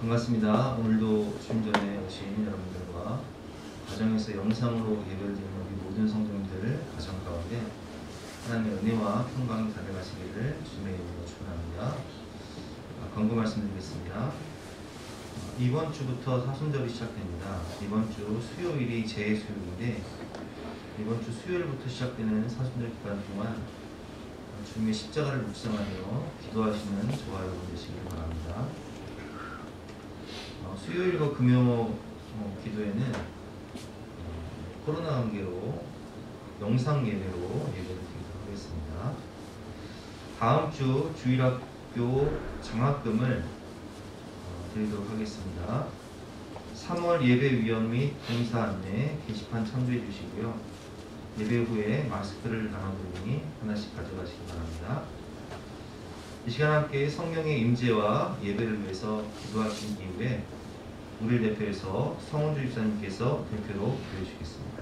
반갑습니다. 오늘도 좀 전에 오신 여러분들과 가정에서 영상으로 예배를 드리는 우리 모든 성도님들 가정 가운데 하나님의 은혜와 평강이 가득하시기를 주님의 이름으로 축원합니다. 권고 말씀드리겠습니다. 이번 주부터 사순절이 시작됩니다. 이번 주 수요일이 제 수요일인데 이번 주 수요일부터 시작되는 사순절 기간 동안 주님의 십자가를 묵상하며 기도하시는 저와 여러분 되시길 바랍니다. 수요일과 금요 기도회는 코로나 관계로 영상 예배로 예배를 드리도록 하겠습니다. 다음 주 주일학교 장학금을 드리도록 하겠습니다. 3월 예배위원 및 봉사 안내 게시판 참조해 주시고요. 예배 후에 마스크를 나눠드리니 하나씩 가져가시기 바랍니다. 이 시간 함께 성령의 임재와 예배를 위해서 기도하신 이후에 우리를 대표해서 성훈주 집사님께서 대표로 기도해 주시겠습니다.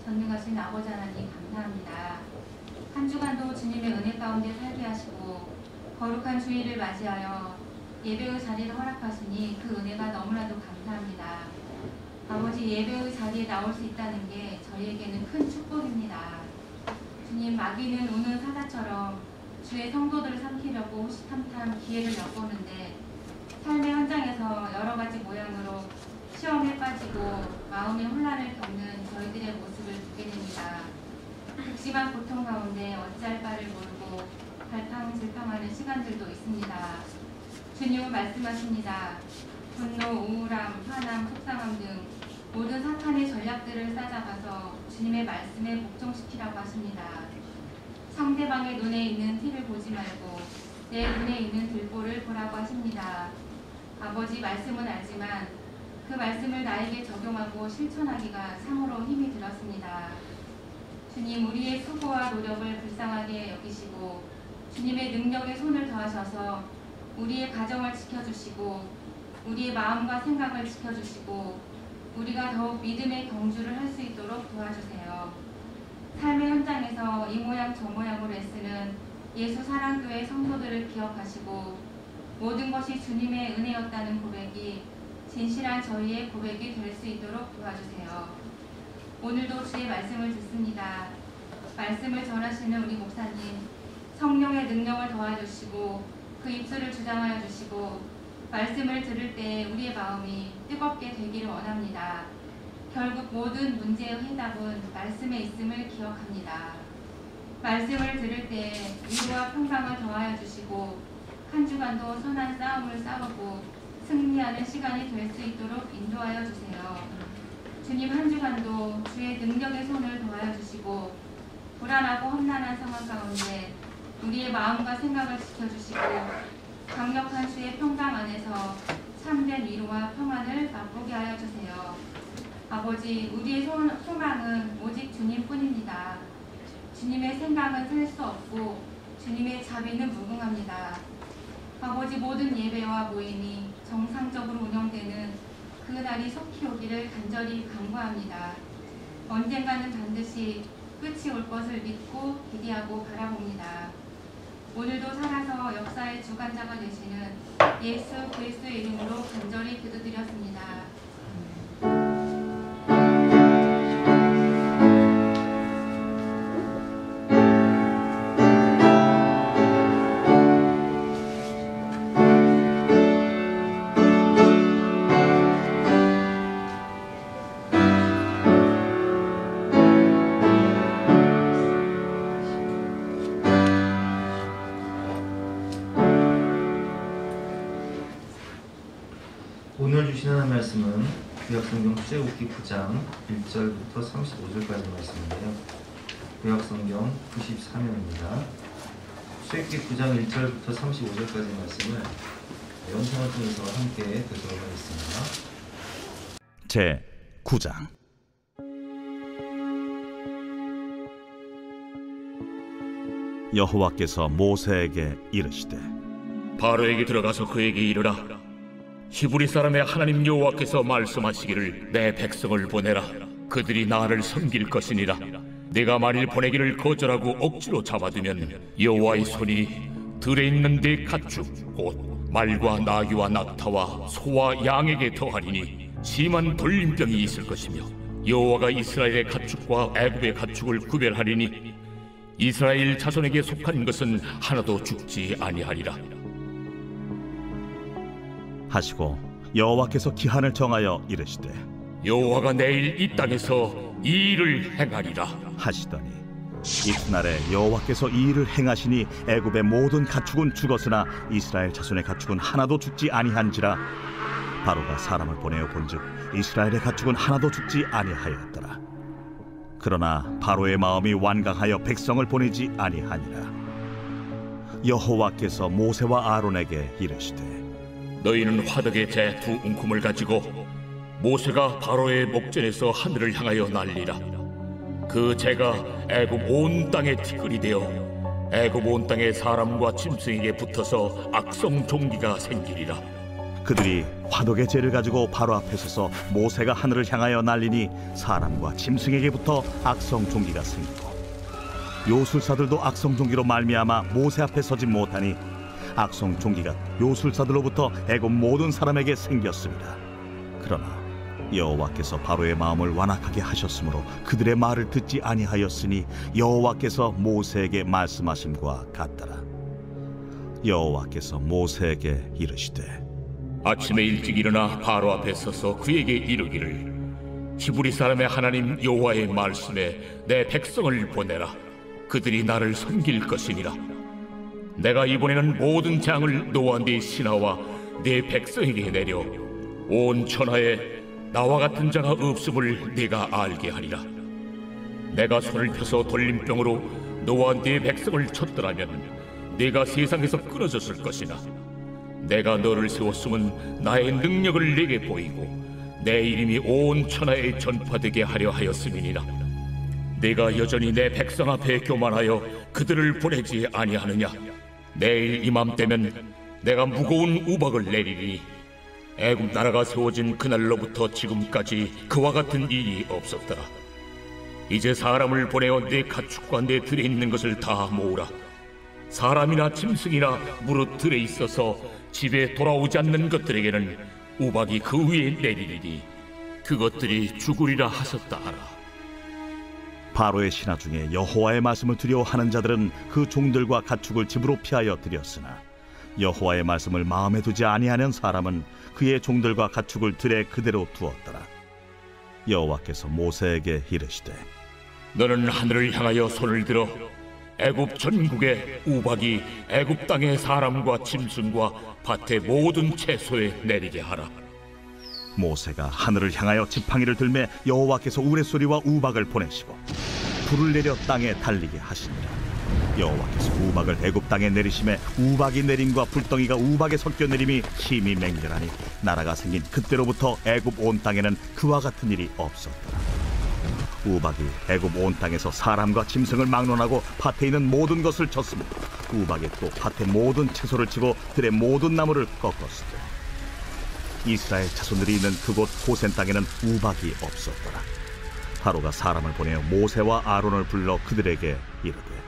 전능하신 아버지 하나님 감사합니다. 한 주간도 주님의 은혜 가운데 살게 하시고 거룩한 주일을 맞이하여 예배의 자리를 허락하시니 그 은혜가 너무나도 감사합니다. 아버지, 예배의 자리에 나올 수 있다는 게 저희에게는 큰 축복입니다. 주님, 마귀는 우는 사자처럼 주의 성도들을 삼키려고 호시탐탐 기회를 엿보는데 삶의 현장에서 여러 가지 모양으로 시험에 빠지고 마음의 혼란을 겪는 저희들의 모습을 보게 됩니다. 극심한 고통 가운데 어찌할 바를 모르고 갈팡질팡하는 시간들도 있습니다. 주님은 말씀하십니다. 분노, 우울함, 화남, 속상함 등 모든 사탄의 전략들을 싸잡아서 주님의 말씀에 복종시키라고 하십니다. 상대방의 눈에 있는 티를 보지 말고 내 눈에 있는 들보를 보라고 하십니다. 아버지, 말씀은 알지만 그 말씀을 나에게 적용하고 실천하기가 참으로 힘이 들었습니다. 주님, 우리의 수고와 노력을 불쌍하게 여기시고 주님의 능력에 손을 더하셔서 우리의 가정을 지켜주시고 우리의 마음과 생각을 지켜주시고 우리가 더욱 믿음의 경주를 할 수 있도록 도와주세요. 삶의 현장에서 이 모양 저 모양으로 애쓰는 예수 사랑교회 성도들을 기억하시고 모든 것이 주님의 은혜였다는 고백이 진실한 저희의 고백이 될 수 있도록 도와주세요. 오늘도 주의 말씀을 듣습니다. 말씀을 전하시는 우리 목사님, 성령의 능력을 더하주시고 그 입술을 주장하여 주시고 말씀을 들을 때 우리의 마음이 뜨겁게 되기를 원합니다. 결국 모든 문제의 해답은 말씀에 있음을 기억합니다. 말씀을 들을 때 위로와 평강을 더하여 주시고 한 주간도 선한 싸움을 싸우고 승리하는 시간이 될 수 있도록 인도하여 주세요. 주님, 한 주간도 주의 능력의 손을 더하여 주시고 불안하고 험난한 상황 가운데 우리의 마음과 생각을 지켜주시고 강력한 주의 평강 안에서 참된 위로와 평안을 맛보게 하여 주세요. 아버지, 우리의 소망은 오직 주님뿐입니다. 주님의 생각은 셀 수 없고 주님의 자비는 무궁합니다. 아버지, 모든 예배와 모임이 정상적으로 운영되는 그 날이 속히 오기를 간절히 간구합니다. 언젠가는 반드시 끝이 올 것을 믿고 기대하고 바라봅니다. 오늘도 살아서 역사의 주관자가 되시는 예수 그리스도의 이름으로 간절히 기도드렸습니다. 오늘 주신 하나님 말씀은 구약성경 출애굽기 9장 1절부터 35절까지 말씀인데요. 구약성경 93면입니다. 출애굽기 9장 1절부터 35절까지 말씀을 영상을 통해서 함께 듣도록 하겠습니다. 제 9장. 여호와께서 모세에게 이르시되 바로에게 들어가서 그에게 이르라. 히브리 사람의 하나님 여호와께서 말씀하시기를 내 백성을 보내라. 그들이 나를 섬길 것이니라. 내가 만일 보내기를 거절하고 억지로 잡아두면 여호와의 손이 들에 있는 네 가축 곧 말과 나귀와 낙타와 소와 양에게 더하리니 심한 돌림병이 있을 것이며 여호와가 이스라엘의 가축과 애굽의 가축을 구별하리니 이스라엘 자손에게 속한 것은 하나도 죽지 아니하리라 하시고 여호와께서 기한을 정하여 이르시되 여호와가 내일 이 땅에서 이 일을 행하리라 하시더니 이튿날에 여호와께서 이 일을 행하시니 애굽의 모든 가축은 죽었으나 이스라엘 자손의 가축은 하나도 죽지 아니한지라. 바로가 사람을 보내어 본즉 이스라엘의 가축은 하나도 죽지 아니하였더라. 그러나 바로의 마음이 완강하여 백성을 보내지 아니하니라. 여호와께서 모세와 아론에게 이르시되 너희는 화덕의 재 두 움큼을 가지고 모세가 바로의 목전에서 하늘을 향하여 날리라. 그 재가 애굽 온 땅에 티끌이 되어 애굽 온 땅의 사람과 짐승에게 붙어서 악성 종기가 생기리라. 그들이 화덕의 재를 가지고 바로 앞에 서서 모세가 하늘을 향하여 날리니 사람과 짐승에게 붙어 악성 종기가 생기고 요술사들도 악성 종기로 말미암아 모세 앞에 서지 못하니 악성 종기가 요술사들로부터 애굽 모든 사람에게 생겼습니다. 그러나 여호와께서 바로의 마음을 완악하게 하셨으므로 그들의 말을 듣지 아니하였으니 여호와께서 모세에게 말씀하심과 같더라. 여호와께서 모세에게 이르시되 아침에 일찍 일어나 바로 앞에 서서 그에게 이르기를 히브리 사람의 하나님 여호와의 말씀에 내 백성을 보내라. 그들이 나를 섬길 것이니라. 내가 이번에는 모든 재앙을 너와 네 신하와 네 백성에게 내려 온 천하에 나와 같은 자가 없음을 네가 알게 하리라. 내가 손을 펴서 돌림병으로 너와 네 백성을 쳤더라면 네가 세상에서 끊어졌을 것이나 내가 너를 세웠음은 나의 능력을 네게 보이고 내 이름이 온 천하에 전파되게 하려 하였음이니라. 네가 여전히 내 백성 앞에 교만하여 그들을 보내지 아니하느냐. 내일 이맘때면 내가 무거운 우박을 내리리니 애굽 나라가 세워진 그날로부터 지금까지 그와 같은 일이 없었더라. 이제 사람을 보내어 내 가축과 내 들에 있는 것을 다 모으라. 사람이나 짐승이나 무릇 들에 있어서 집에 돌아오지 않는 것들에게는 우박이 그 위에 내리리니 그것들이 죽으리라 하셨다 하라. 바로의 신하 중에 여호와의 말씀을 두려워하는 자들은 그 종들과 가축을 집으로 피하여 들였으나 여호와의 말씀을 마음에 두지 아니하는 사람은 그의 종들과 가축을 들에 그대로 두었더라. 여호와께서 모세에게 이르시되 너는 하늘을 향하여 손을 들어 애굽 전국에 우박이 애굽 땅의 사람과 짐승과 밭의 모든 채소에 내리게 하라. 모세가 하늘을 향하여 지팡이를 들매 여호와께서 우레소리와 우박을 보내시고 불을 내려 땅에 달리게 하시니라. 여호와께서 우박을 애굽 땅에 내리심에 우박이 내림과 불덩이가 우박에 섞여 내림이 힘이 맹렬하니 나라가 생긴 그때로부터 애굽 온 땅에는 그와 같은 일이 없었더라. 우박이 애굽 온 땅에서 사람과 짐승을 막론하고 밭에 있는 모든 것을 쳤으며 우박이 또 밭의 모든 채소를 치고 들의 모든 나무를 꺾었으되 이스라엘 자손들이 있는 그곳 고센 땅에는 우박이 없었더라. 바로가 사람을 보내어 모세와 아론을 불러 그들에게 이르되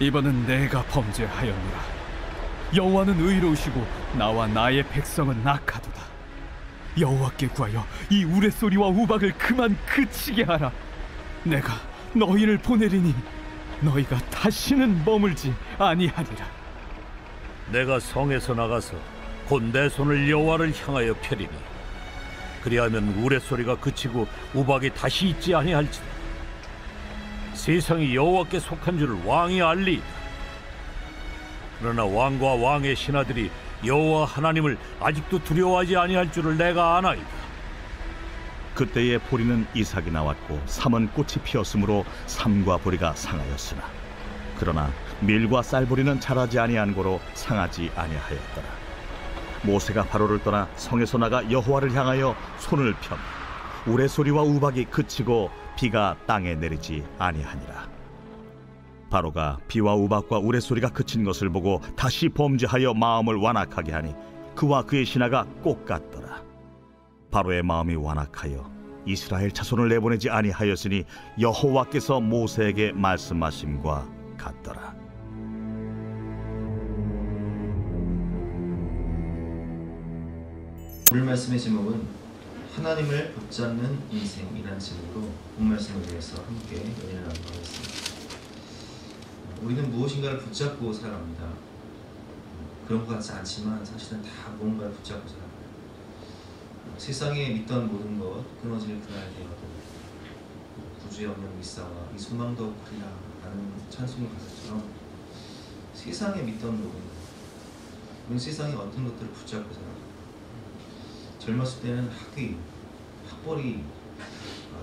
이번은 내가 범죄하였노라. 여호와는 의로우시고 나와 나의 백성은 악하도다. 여호와께 구하여 이 우레소리와 우박을 그만 그치게 하라. 내가 너희를 보내리니 너희가 다시는 머물지 아니하리라. 내가 성에서 나가서 곧 내 손을 여호와를 향하여 펴리니 그리하면 우레소리가 그치고 우박이 다시 있지 아니할지라. 세상이 여호와께 속한 줄을 왕이 알리이다. 그러나 왕과 왕의 신하들이 여호와 하나님을 아직도 두려워하지 아니할 줄을 내가 아나이다. 그때에 보리는 이삭이 나왔고 삼은 꽃이 피었으므로 삼과 보리가 상하였으나 그러나 밀과 쌀보리는 자라지 아니한 고로 상하지 아니하였더라. 모세가 바로를 떠나 성에서 나가 여호와를 향하여 손을 펴니 우레소리와 우박이 그치고 비가 땅에 내리지 아니하니라. 바로가 비와 우박과 우레소리가 그친 것을 보고 다시 범죄하여 마음을 완악하게 하니 그와 그의 신하가 꼭 같더라. 바로의 마음이 완악하여 이스라엘 자손을 내보내지 아니하였으니 여호와께서 모세에게 말씀하심과 같더라. 오늘 말씀의 제목은 하나님을 붙잡는 인생이라는 제목으로 본 말씀을 위해서 함께 연연을 나누겠습니다. 우리는 무엇인가를 붙잡고 살아갑니다. 그런 것 같지 않지만 사실은 다 무언가를 붙잡고 살아갑니다. 세상에 믿던 모든 것 끊어질 그날 되어도 구주의 영영 믿사와 이 소망도 없으리라 라는 찬송의 가사처럼 세상에 믿던 모든 것, 우리는 세상의 어떤 것들을 붙잡고 살아갑니다. 젊었을 때는 학위, 학벌이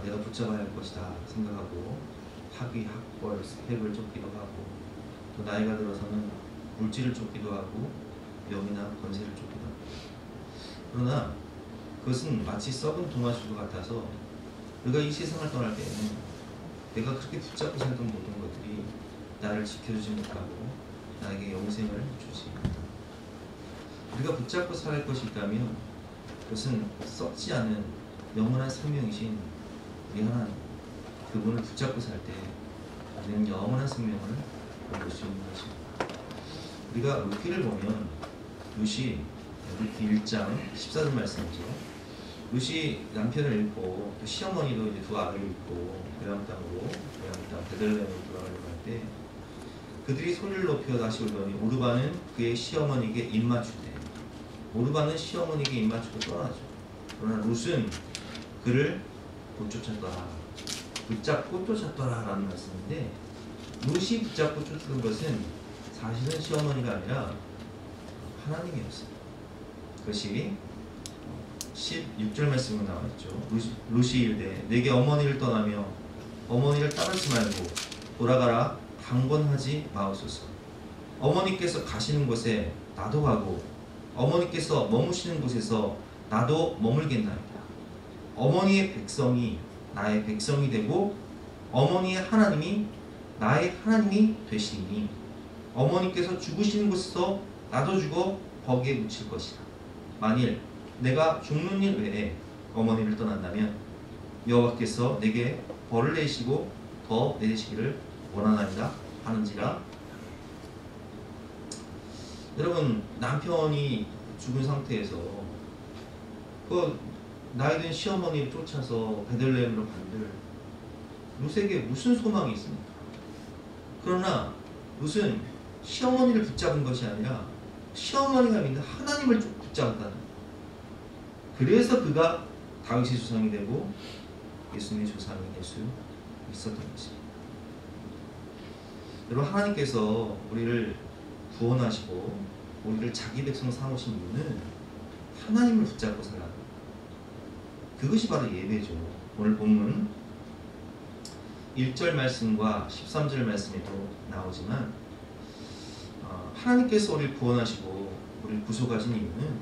내가 붙잡아야 할 것이다 생각하고 학위, 학벌, 스펙을 쫓기도 하고 또 나이가 들어서는 물질을 쫓기도 하고 명이나 권세를 쫓기도 하고 그러나 그것은 마치 썩은 동아줄과 같아서 내가 이 세상을 떠날 때에는 내가 그렇게 붙잡고 살던 모든 것들이 나를 지켜주지 못하고 나에게 영생을 주지 못한다. 우리가 붙잡고 살 것이 있다면 그것은 썩지 않은 영원한 생명이신 우리 하나님 그분을 붙잡고 살 때 우리는 영원한 생명을 얻을 수 있는 것입니다. 우리가 루키를 보면 루시 1장 14절 말씀이죠. 루시 남편을 잃고 또 시어머니도 이제 두 아들을 잃고 고향 땅 베들레헴으로 돌아가려고 할 때 그들이 소리를 높여 다시 오더니 오르바는 그의 시어머니에게 입맞추되 오르바는 시어머니에게 입맞추고 떠나죠. 그러나 룻은 그를 못 쫓았더라. 붙잡고 쫓았더라 라는 말씀인데 룻이 붙잡고 쫓은 것은 사실은 시어머니가 아니라 하나님이었어요. 그것이 16절 말씀으로 나와있죠. 룻이 이르되 내게 어머니를 떠나며 어머니를 따르지 말고 돌아가라 강권하지 마옵소서. 어머니께서 가시는 곳에 나도 가고 어머니께서 머무시는 곳에서 나도 머물겠나이다. 어머니의 백성이 나의 백성이 되고 어머니의 하나님이 나의 하나님이 되시니 어머니께서 죽으시는 곳에서 나도 죽어 거기에 묻힐 것이다. 만일 내가 죽는 일 외에 어머니를 떠난다면 여호와께서 내게 벌을 내시고 더 내리시기를 원하나이다 하는지라. 여러분 남편이 죽은 상태에서 그 나이든 시어머니를 쫓아서 베들레헴으로 간들 룻에게 무슨 소망이 있습니까? 그러나 룻은 시어머니를 붙잡은 것이 아니라 시어머니가 믿는 하나님을 붙잡았다는 거예요. 그래서 그가 다윗의 조상이 되고 예수님의 조상이 될 수 있었던 것입니다. 여러분 하나님께서 우리를 구원하시고 우리를 자기 백성 삼으신 이유는 하나님을 붙잡고 살아가는 그것이 바로 예배죠. 오늘 본문 1절 말씀과 13절 말씀에도 나오지만 하나님께서 우리를 구원하시고 우리를 구속하신 이유는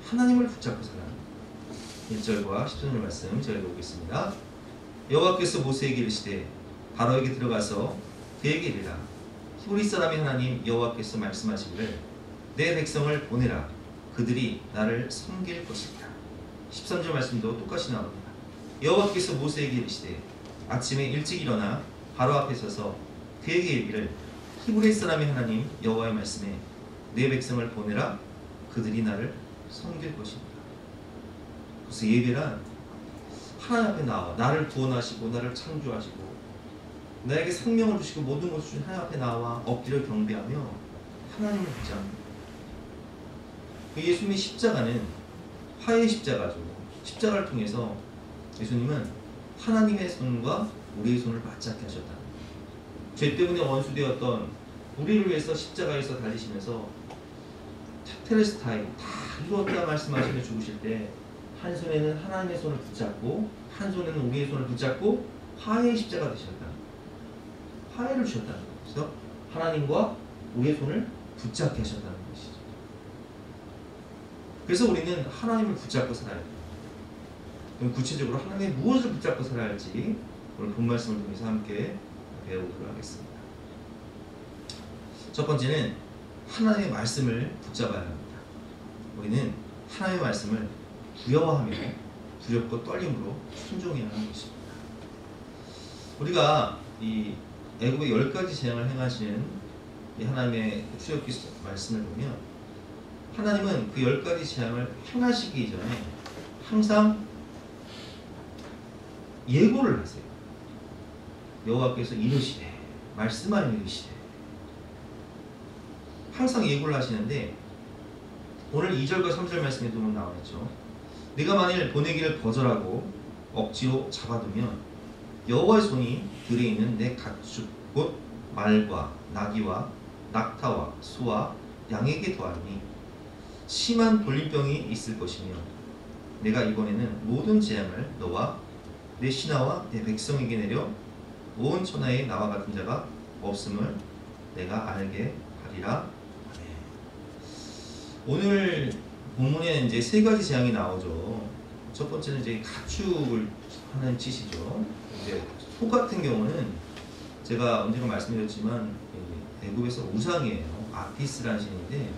하나님을 붙잡고 살아가는 1절과 13절 말씀 저희가 보겠습니다. 여호와께서 모세에게 이르시되 바로에게 들어가서 그에게 이르라. 히브리 사람의 하나님 여호와께서 말씀하시기를 내 백성을 보내라. 그들이 나를 섬길 것이다. 13절 말씀도 똑같이 나옵니다. 여호와께서 모세에게 이르시되 아침에 일찍 일어나 바로 앞에 서서 그에게 이르기를 히브리 사람의 하나님 여호와의 말씀에 내 백성을 보내라. 그들이 나를 섬길 것입니다. 그래서 예배란 하나님 앞에 나와 나를 구원하시고 나를 창조하시고 나에게 생명을 주시고 모든 것을 주신 하나님 앞에 나와 엎드려 경배하며 하나님을 붙잡는 예수님의 십자가는 화해의 십자가죠. 십자가를 통해서 예수님은 하나님의 손과 우리의 손을 맞잡게 하셨다. 죄 때문에 원수되었던 우리를 위해서 십자가에서 달리시면서 테텔레스타이 다 이루었다 말씀하시며 죽으실 때 한 손에는 하나님의 손을 붙잡고 한 손에는 우리의 손을 붙잡고 화해의 십자가 되셨다. 화해를 주셨다는 거예요. 그래서 하나님과 우리의 손을 붙잡게 하셨다는 것이죠. 그래서 우리는 하나님을 붙잡고 살아야 돼요. 그럼 구체적으로 하나님의 무엇을 붙잡고 살아야 할지 오늘 본 말씀을 통해서 함께 배워보도록 하겠습니다. 첫 번째는 하나님의 말씀을 붙잡아야 합니다. 우리는 하나님의 말씀을 두려워하며 두렵고 떨림으로 순종해야 하는 것입니다. 우리가 이 애굽의 10가지 재앙을 행하시는 이 하나님의 출애굽기 말씀을 보면 하나님은 그 10가지 재앙을 행하시기 전에 항상 예고를 하세요. 여호와께서 이르시되 말씀하여 이르시되 항상 예고를 하시는데 오늘 2절과 3절 말씀에도 나와 있죠. 네가 만일 보내기를 거절하고 억지로 잡아두면 여호와의 손이 들에 있는 내 가축 곧 말과 나귀와 낙타와 소와 양에게 더하니 심한 돌림병이 있을 것이며 내가 이번에는 모든 재앙을 너와 내 신하와 내 백성에게 내려 온 천하에 나와 같은 자가 없음을 내가 알게 하리라. 오늘 본문에 이제 3가지 재앙이 나오죠. 첫 번째는 이제 가축을 하는 짓이죠. 이제 소 같은 경우는 제가 언젠가 말씀드렸지만 애굽에서 우상이에요. 아피스라는 신인데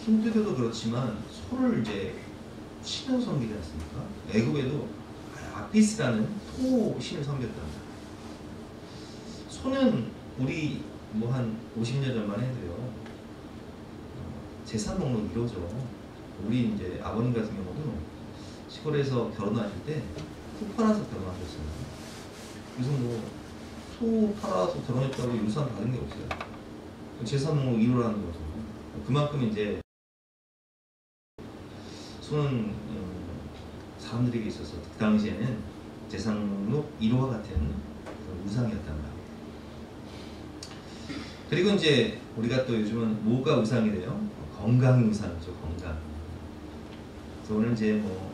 힌두교도 그렇지만 소를 이제 신을 섬기지 않습니까? 애굽에도 아피스라는 소 신을 섬겼답니다. 소는 우리 뭐 한 50년 전만 해도요 재산 목록 1호죠. 우리 이제 아버님 같은 경우도 시골에서 결혼하실 때 소 팔아서 결혼하셨어요. 그래서 뭐 소 팔아서 결혼했다고 유산 받은 게 없어요. 재산 목록 1호라는 거죠. 그만큼 이제 소는 사람들에게 있어서 그 당시에는 재산 목록 1호와 같은 우상이었단 말이에요. 그리고 이제 우리가 또 요즘은 뭐가 우상이 돼요? 건강이 우상이죠. 건강. 그래서 오늘 이제 뭐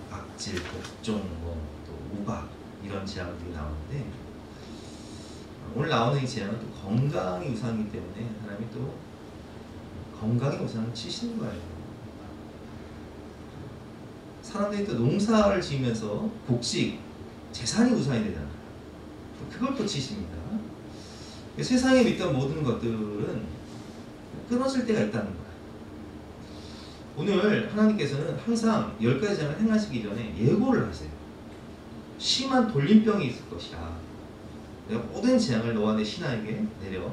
악질, 독종, 또 우박 이런 재앙들이 나오는데 오늘 나오는 이 재앙은 또 건강이 우상이기 때문에 하나님이 또 건강의 우상을 치시는 거예요. 사람들이 또 농사를 지으면서 곡식, 재산이 우상이 되잖아요. 그걸 또 치십니다. 세상에 믿던 모든 것들은 끊어질 때가 있다는 거예요. 오늘 하나님께서는 항상 10가지 재앙을 행하시기 전에 예고를 하세요. 심한 돌림병이 있을 것이다. 내가 모든 재앙을 너와 내 신하에게 내려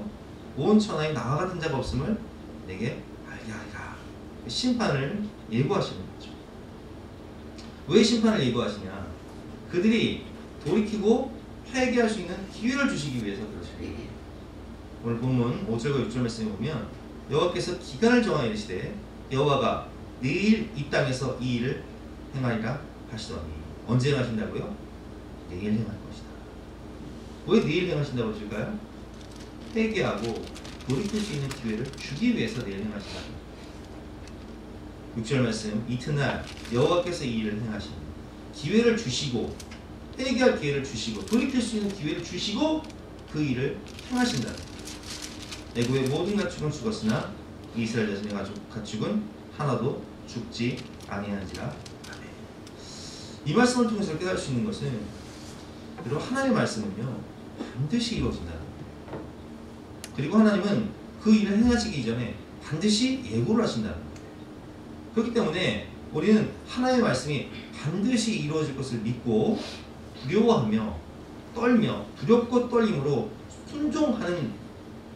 온 천하에 나와 같은 자가 없음을 내게 알게 하리라. 심판을 예고하시는 거죠. 왜 심판을 예고하시냐? 그들이 돌이키고 회개할 수 있는 기회를 주시기 위해서 그러십니다. 오늘 본문 5절과 6절 말씀에 보면 여호와께서 기간을 정하여 이르시되 여호와가 내일 이 땅에서 이 일을 행하리라 하시더니 언제 행하신다고요? 내일 행할 것이다. 왜 내일 행하신다고 하실까요? 회개하고 돌이킬 수 있는 기회를 주기 위해서 내일 행하신다. 6절 말씀 이튿날 여호와께서 이 일을 행하시니 기회를 주시고 회개할 기회를 주시고 돌이킬 수 있는 기회를 주시고 그 일을 행하신다. 애굽의 모든 가축은 죽었으나 이스라엘 자손의 가축은 하나도 죽지 아니하는지라. 아멘. 이 말씀을 통해서 깨달을 수 있는 것은 여러분 하나님의 말씀은요 반드시 이루어진다는 거예요. 그리고 하나님은 그 일을 행하시기 전에 반드시 예고를 하신다는 거예요. 그렇기 때문에 우리는 하나님의 말씀이 반드시 이루어질 것을 믿고 두려워하며 떨며 두렵고 떨림으로 순종하는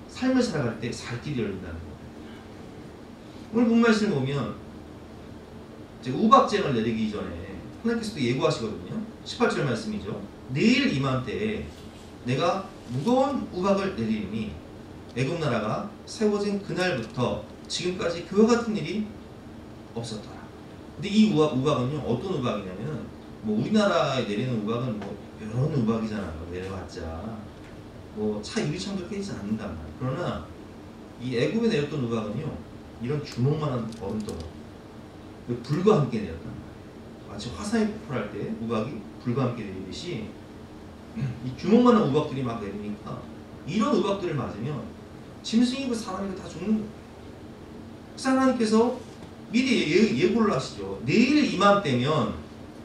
삶을 살아갈 때 살 길이 열린다는 거예요. 오늘 본 말씀을 보면 이제 우박쟁을 내리기 전에 하나님께서도 예고하시거든요. 18절 말씀이죠. 내일 이맘때에 내가 무거운 우박을 내리니 애굽 나라가 세워진 그날부터 지금까지 그와 같은 일이 없었더라. 근데 이 우박은요 어떤 우박이냐면 뭐 우리나라에 내리는 우박은 뭐 여러 우박이잖아요. 내려왔자 뭐 차 유리창도 깨지지 않는단 말이에요. 그러나 이 애굽에 내렸던 우박은요, 이런 주먹만한 얼음덩어리, 불과 함께 내렸단 말이에요. 마치 화산이 폭발할 때 우박이 불과 함께 내리듯이 이 주먹만한 우박들이 막 내리니까 이런 우박들을 맞으면 짐승이고 사람이고 다 죽는 거예요. 하나님께서 미리 예고를 하시죠. 내일 이맘때면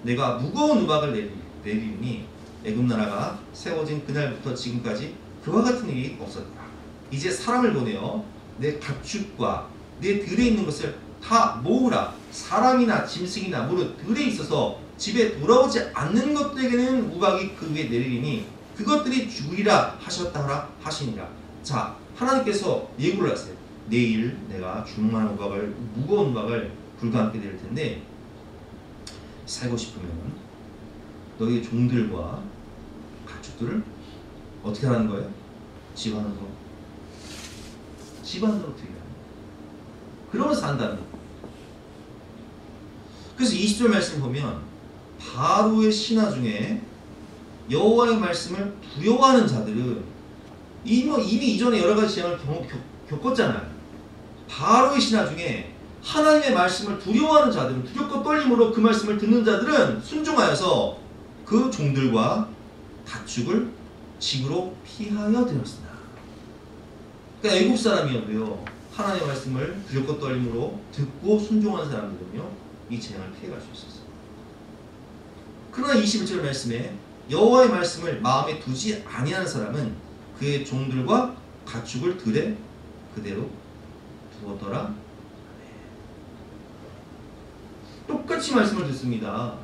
내가 무거운 우박을 내리니 애굽 나라가 세워진 그날부터 지금까지 그와 같은 일이 없었다. 이제 사람을 보내어 내 가축과 내 들에 있는 것을 다 모으라. 사람이나 짐승이나 무릇 들에 있어서 집에 돌아오지 않는 것들에게는 우박이 그 위에 내리니 그것들이 죽으리라 하셨다 하시니라. 자, 하나님께서 예고를 하세요. 내일 내가 주먹만한 우박을, 무거운 우박을 불과 함께 내릴 텐데, 살고 싶으면 너희 종들과 가축들을 어떻게 하라는 거예요? 집 안으로 들이라는 거예요. 그러면서 산다는 거예요. 그래서 20절 말씀 보면 바로의 신하 중에 여호와의 말씀을 두려워하는 자들은 이미 이전에 여러 가지 재앙을 겪었잖아요. 바로의 신하 중에 하나님의 말씀을 두려워하는 자들은, 두렵고 떨림으로 그 말씀을 듣는 자들은 순종하여서 그 종들과 가축을 집으로 피하여 들었으나. 그러니까 애국 사람이어도요, 하나님의 말씀을 두렵고 떨림으로 듣고 순종한 사람들은요, 이 재앙을 피해갈 수 있었어요. 그러나 21절 말씀에 여호와의 말씀을 마음에 두지 아니하는 사람은 그의 종들과 가축을 들에 그대로 두었더라. 똑같이 말씀을 듣습니다.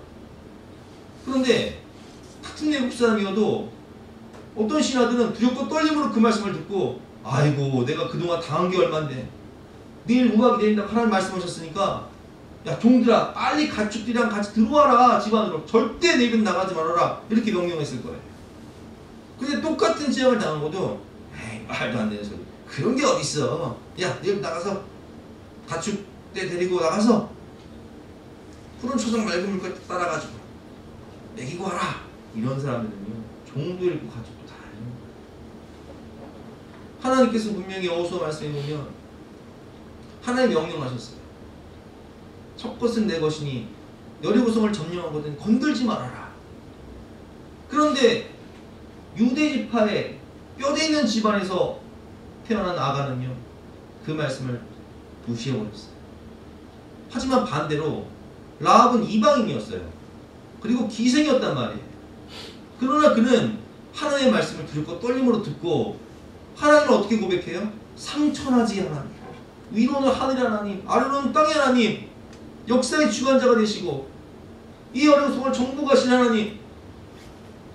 그런데 같은 애국 사람이어도 어떤 신하들은 두렵고 떨림으로 그 말씀을 듣고, 아이고 내가 그동안 당한 게 얼만데 내일 우박이 내린다고 하나님 말씀하셨으니까 야 종들아 빨리 가축들이랑 같이 들어와라 집 안으로, 절대 내일은 나가지 말아라, 이렇게 명령했을 거예요. 근데 똑같은 재앙을 당한 것도 에이 말도 안 되는 소리, 그런 게 어딨어, 야 내일 나가서 가축대 데리고 나가서 푸른 초장 맑은 물까지 따라가지고 먹이고 와라, 이런 사람들은요 종도 잃고 가축도 다 잃는 거예요. 하나님께서 분명히 여호수아 말씀에 보면 하나님 명령하셨어요. 첫 것은 내 것이니 여리고성을 점령하거든 건들지 말아라. 그런데 유대 지파의 뼈대 있는 집안에서 태어난 아가는요 그 말씀을 무시해버렸어요. 하지만 반대로 라합은 이방인이었어요. 그리고 기생이었단 말이에요. 그러나 그는 하나님의 말씀을 두렵고 떨림으로 듣고 하나님을 어떻게 고백해요? 상천하지 하나님, 위로는 하늘의 하나님, 아래로는 땅의 하나님, 역사의 주관자가 되시고 이 어려운 속을 정복하신 하나님,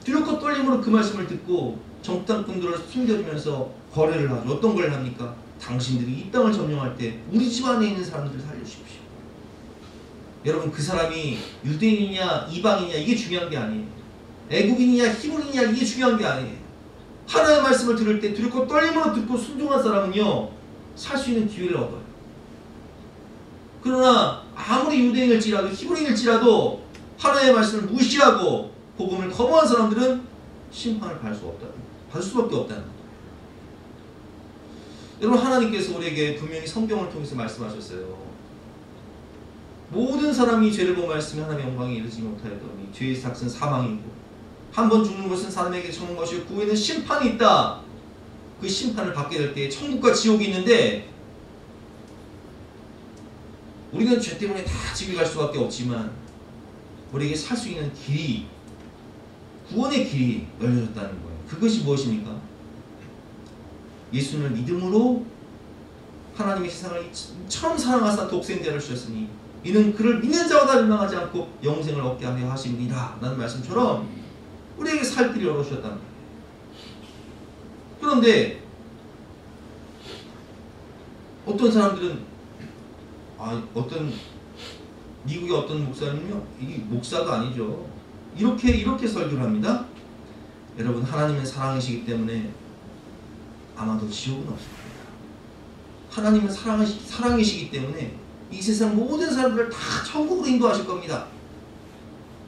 두렵고 떨림으로 그 말씀을 듣고 정탐꾼들을 숨겨주면서 거래를 하죠. 어떤 걸 합니까? 당신들이 이 땅을 점령할 때 우리 집 안에 있는 사람들을 살려주십시오. 여러분, 그 사람이 유대인이냐 이방인이냐 이게 중요한 게 아니에요. 애국인이냐 히브리냐 이게 중요한 게 아니에요. 하나님의 말씀을 들을 때 두렵고 떨림으로 듣고 순종한 사람은요 살 수 있는 기회를 얻어요. 그러나 아무리 유대인일지라도 히브리인일지라도 하나님의 말씀을 무시하고 복음을 거부한 사람들은 심판을 받을 수밖에 없다는 거예요. 여러분, 하나님께서 우리에게 분명히 성경을 통해서 말씀하셨어요. 모든 사람이 죄를 범하였으면 하나님의 영광에 이르지 못하였더니 죄의 삭은 사망이고 한 번 죽는 것은 사람에게 처음 것이고 그 후에는 심판이 있다. 그 심판을 받게 될 때 천국과 지옥이 있는데 우리는 죄 때문에 다 지옥에 갈 수밖에 없지만 우리에게 살 수 있는 길이, 구원의 길이 열려졌다는 거예요. 그것이 무엇입니까? 예수님을 믿음으로 하나님의 세상을 처음 사랑하사 독생자를 주셨으니 이는 그를 믿는 자마다 멸망하지 않고 영생을 얻게 하려 하십니다 라는 말씀처럼 우리에게 살 길을 열어주셨다는 거예요. 그런데 어떤 사람들은 어떤 미국의 어떤 목사님은요, 이게 목사가 아니죠. 이렇게 설교를 합니다. 여러분, 하나님은 사랑이시기 때문에 아마도 지옥은 없을 겁니다. 하나님은 사랑이시기 때문에 이 세상 모든 사람들을 다 천국으로 인도하실 겁니다.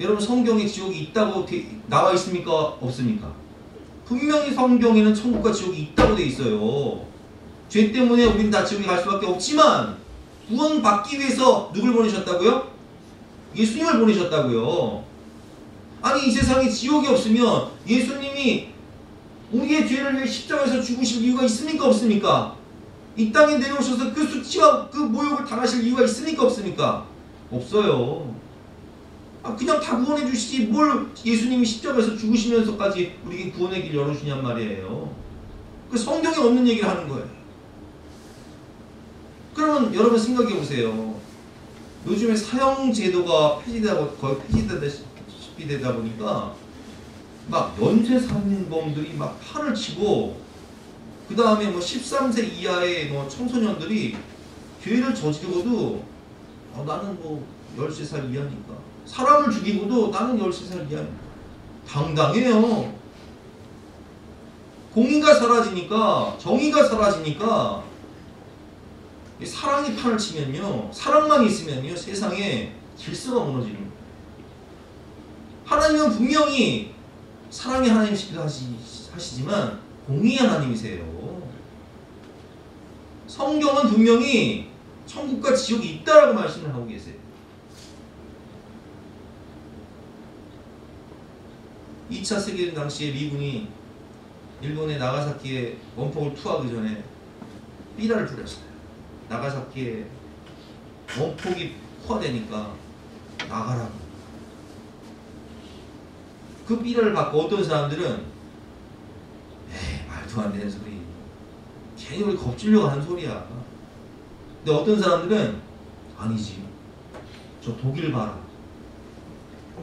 여러분, 성경에 지옥이 있다고 나와 있습니까? 없습니까? 분명히 성경에는 천국과 지옥이 있다고 돼 있어요. 죄 때문에 우리는 다 지옥에 갈 수밖에 없지만 구원받기 위해서 누굴 보내셨다고요? 예수님을 보내셨다고요. 아니 이 세상에 지옥이 없으면 예수님이 우리의 죄를 위해 십자가에서 죽으실 이유가 있습니까? 없습니까? 이 땅에 내려오셔서 그 수치와 그 모욕을 당하실 이유가 있습니까? 없습니까? 없어요. 그냥 다 구원해 주시지 뭘 예수님이 십자가에서 죽으시면서까지 우리에게 구원의 길 열어주냔 말이에요. 그 성경에 없는 얘기를 하는 거예요. 그러면 여러분 생각해 보세요. 요즘에 사형제도가 거의 폐지되다시피 되다 보니까 막 연쇄살인범들이 막 판을 치고 그 다음에 뭐 13세 이하의 뭐 청소년들이 죄를 저지르고도 나는 뭐 13살 이하니까 사람을 죽이고도 나는 13살 이하니까 당당해요. 공의가 사라지니까 정의가 사라지니까 사랑이 판을 치면요 사랑만 있으면요 세상에 질서가 무너지는 거예요. 하나님은 분명히 사랑의 하나님이시기도 하시지만 공의의 하나님이세요. 성경은 분명히 천국과 지옥이 있다라고 말씀을 하고 계세요. 2차 세계대전 당시에 미군이 일본의 나가사키에 원폭을 투하하기 전에 삐라를 뿌렸어요. 나가사키에 원폭이 포화되니까 나가라고. 그 삐라를 받고 어떤 사람들은 말도 안 되는 소리. 괜히 우리 겁주려고 하는 소리야. 근데 어떤 사람들은 아니지. 저 독일 봐라.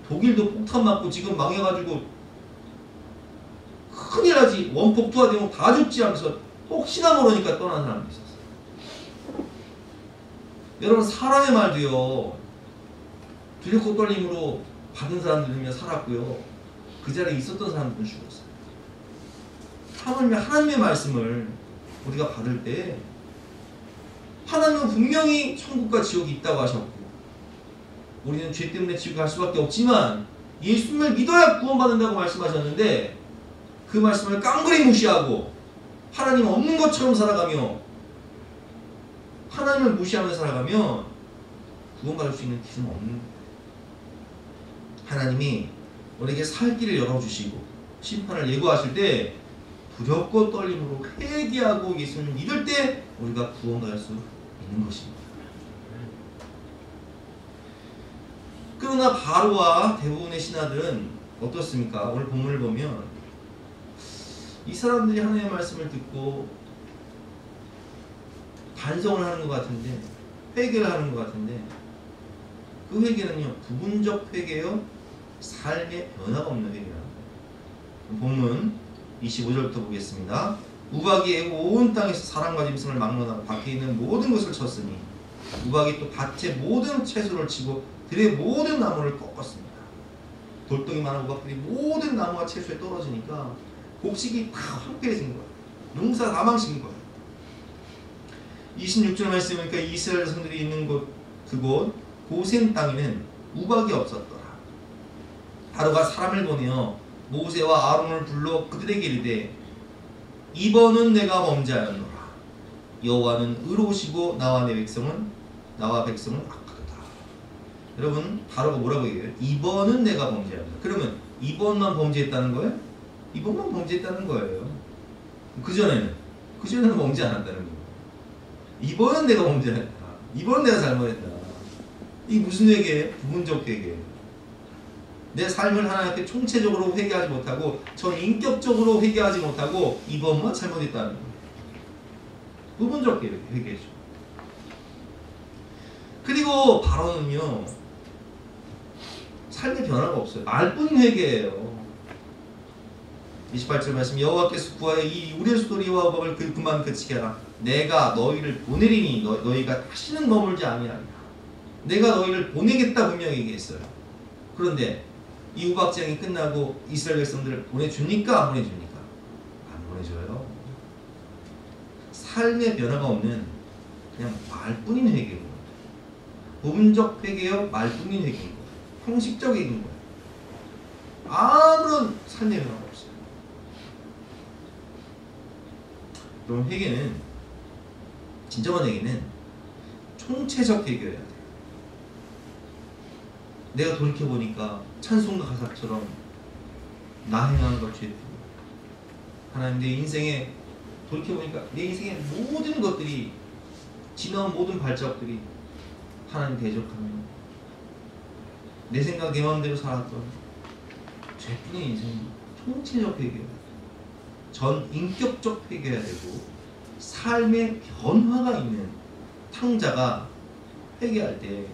독일도 폭탄 맞고 지금 망해가지고 큰일 나지. 원폭 투하되면 다 죽지 하면서 혹시나 모르니까 떠난 사람도 있었어요. 여러분 사람의 말도요. 두렵고 떨림으로 받은 사람들이면 살았고요. 그 자리에 있었던 사람들은 죽었어요. 하나님의 말씀을 우리가 받을 때 하나님은 분명히 천국과 지옥이 있다고 하셨고 우리는 죄 때문에 지옥에 갈 수밖에 없지만 예수님을 믿어야 구원받는다고 말씀하셨는데 그 말씀을 깡그리 무시하고 하나님 없는 것처럼 살아가며 하나님을 무시하며 살아가면 구원받을 수 있는 길은 없는 거예요. 하나님이 우리에게 살 길을 열어주시고 심판을 예고하실 때 두렵고 떨림으로 회개하고 예수님을 믿을 때 우리가 구원받을 수 있는 것입니다. 그러나 바로와 대부분의 신하들은 어떻습니까? 오늘 본문을 보면 이 사람들이 하나님의 말씀을 듣고 반성을 하는 것 같은데 회개를 하는 것 같은데 그 회개는요 부분적 회개요 삶의 변화가 없는 회개랍니다. 본문 25절부터 보겠습니다. 우박이 온 땅에서 사람과 짐승을 막론하고 밖에 있는 모든 것을 쳤으니 우박이 또 밭의 모든 채소를 치고 들의 모든 나무를 꺾었습니다. 돌덩이만한 우박들이 모든 나무와 채소에 떨어지니까 곡식이 다 황폐해진 거예요. 농사 다 망친 거예요. 26절 말씀에 보니까 이스라엘 자손들이 있는 그곳 고센 땅에는 우박이 없었더라. 바로가 사람을 보내어 모세와 아론을 불러 그들에게 이르되 이번은 내가 범죄하였노라. 여호와는 의로우시고 나와 백성은 악하도다. 여러분 바로가 뭐라고 얘기해요? 이번은 내가 범죄하였노라. 그러면 이번만 범죄했다는 거예요? 이번만 범죄했다는 거예요. 그전에는 범죄 안 한다는 거예요. 이번은 내가 범죄했다. 이번은 내가 잘못했다. 이게 무슨 회개예요? 부분적 회개예요. 내 삶을 하나님께 총체적으로 회개하지 못하고 전 인격적으로 회개하지 못하고 이번만 잘못했다는 거예요. 부분적 회개죠. 그리고 바로는요 삶의 변화가 없어요. 말뿐인 회개예요. 28절 말씀 여호와께서 구하여 이 우레소리와 우박을 그만 그치게 하라. 내가 너희를 보내리니 너희가 다시는 머물지 아니하리라. 내가 너희를 보내겠다 분명히 얘기했어요. 그런데 이 우박쟁이 끝나고 이스라엘 백성들을 보내줍니까? 안 보내줍니까? 안 보내줘요. 삶의 변화가 없는 그냥 말뿐인 회개고 부분적 회개요 말뿐인 회개인 거예요. 형식적인 거예요. 아무런 삶의 변화가 없어요. 그럼 회개는 진정한 회개는 총체적 회개여야 돼. 내가 돌이켜보니까 찬송가 가사처럼 나 행한 것 죄뿐. 하나님, 내 인생에 돌이켜보니까 내 인생의 모든 것들이, 지나온 모든 발작들이 하나님 대적하며 내 생각 내 마음대로 살았던 죄뿐의 인생, 총체적 회개여야 돼. 전 인격적 회개해야 되고, 삶의 변화가 있는 탕자가 회개할 때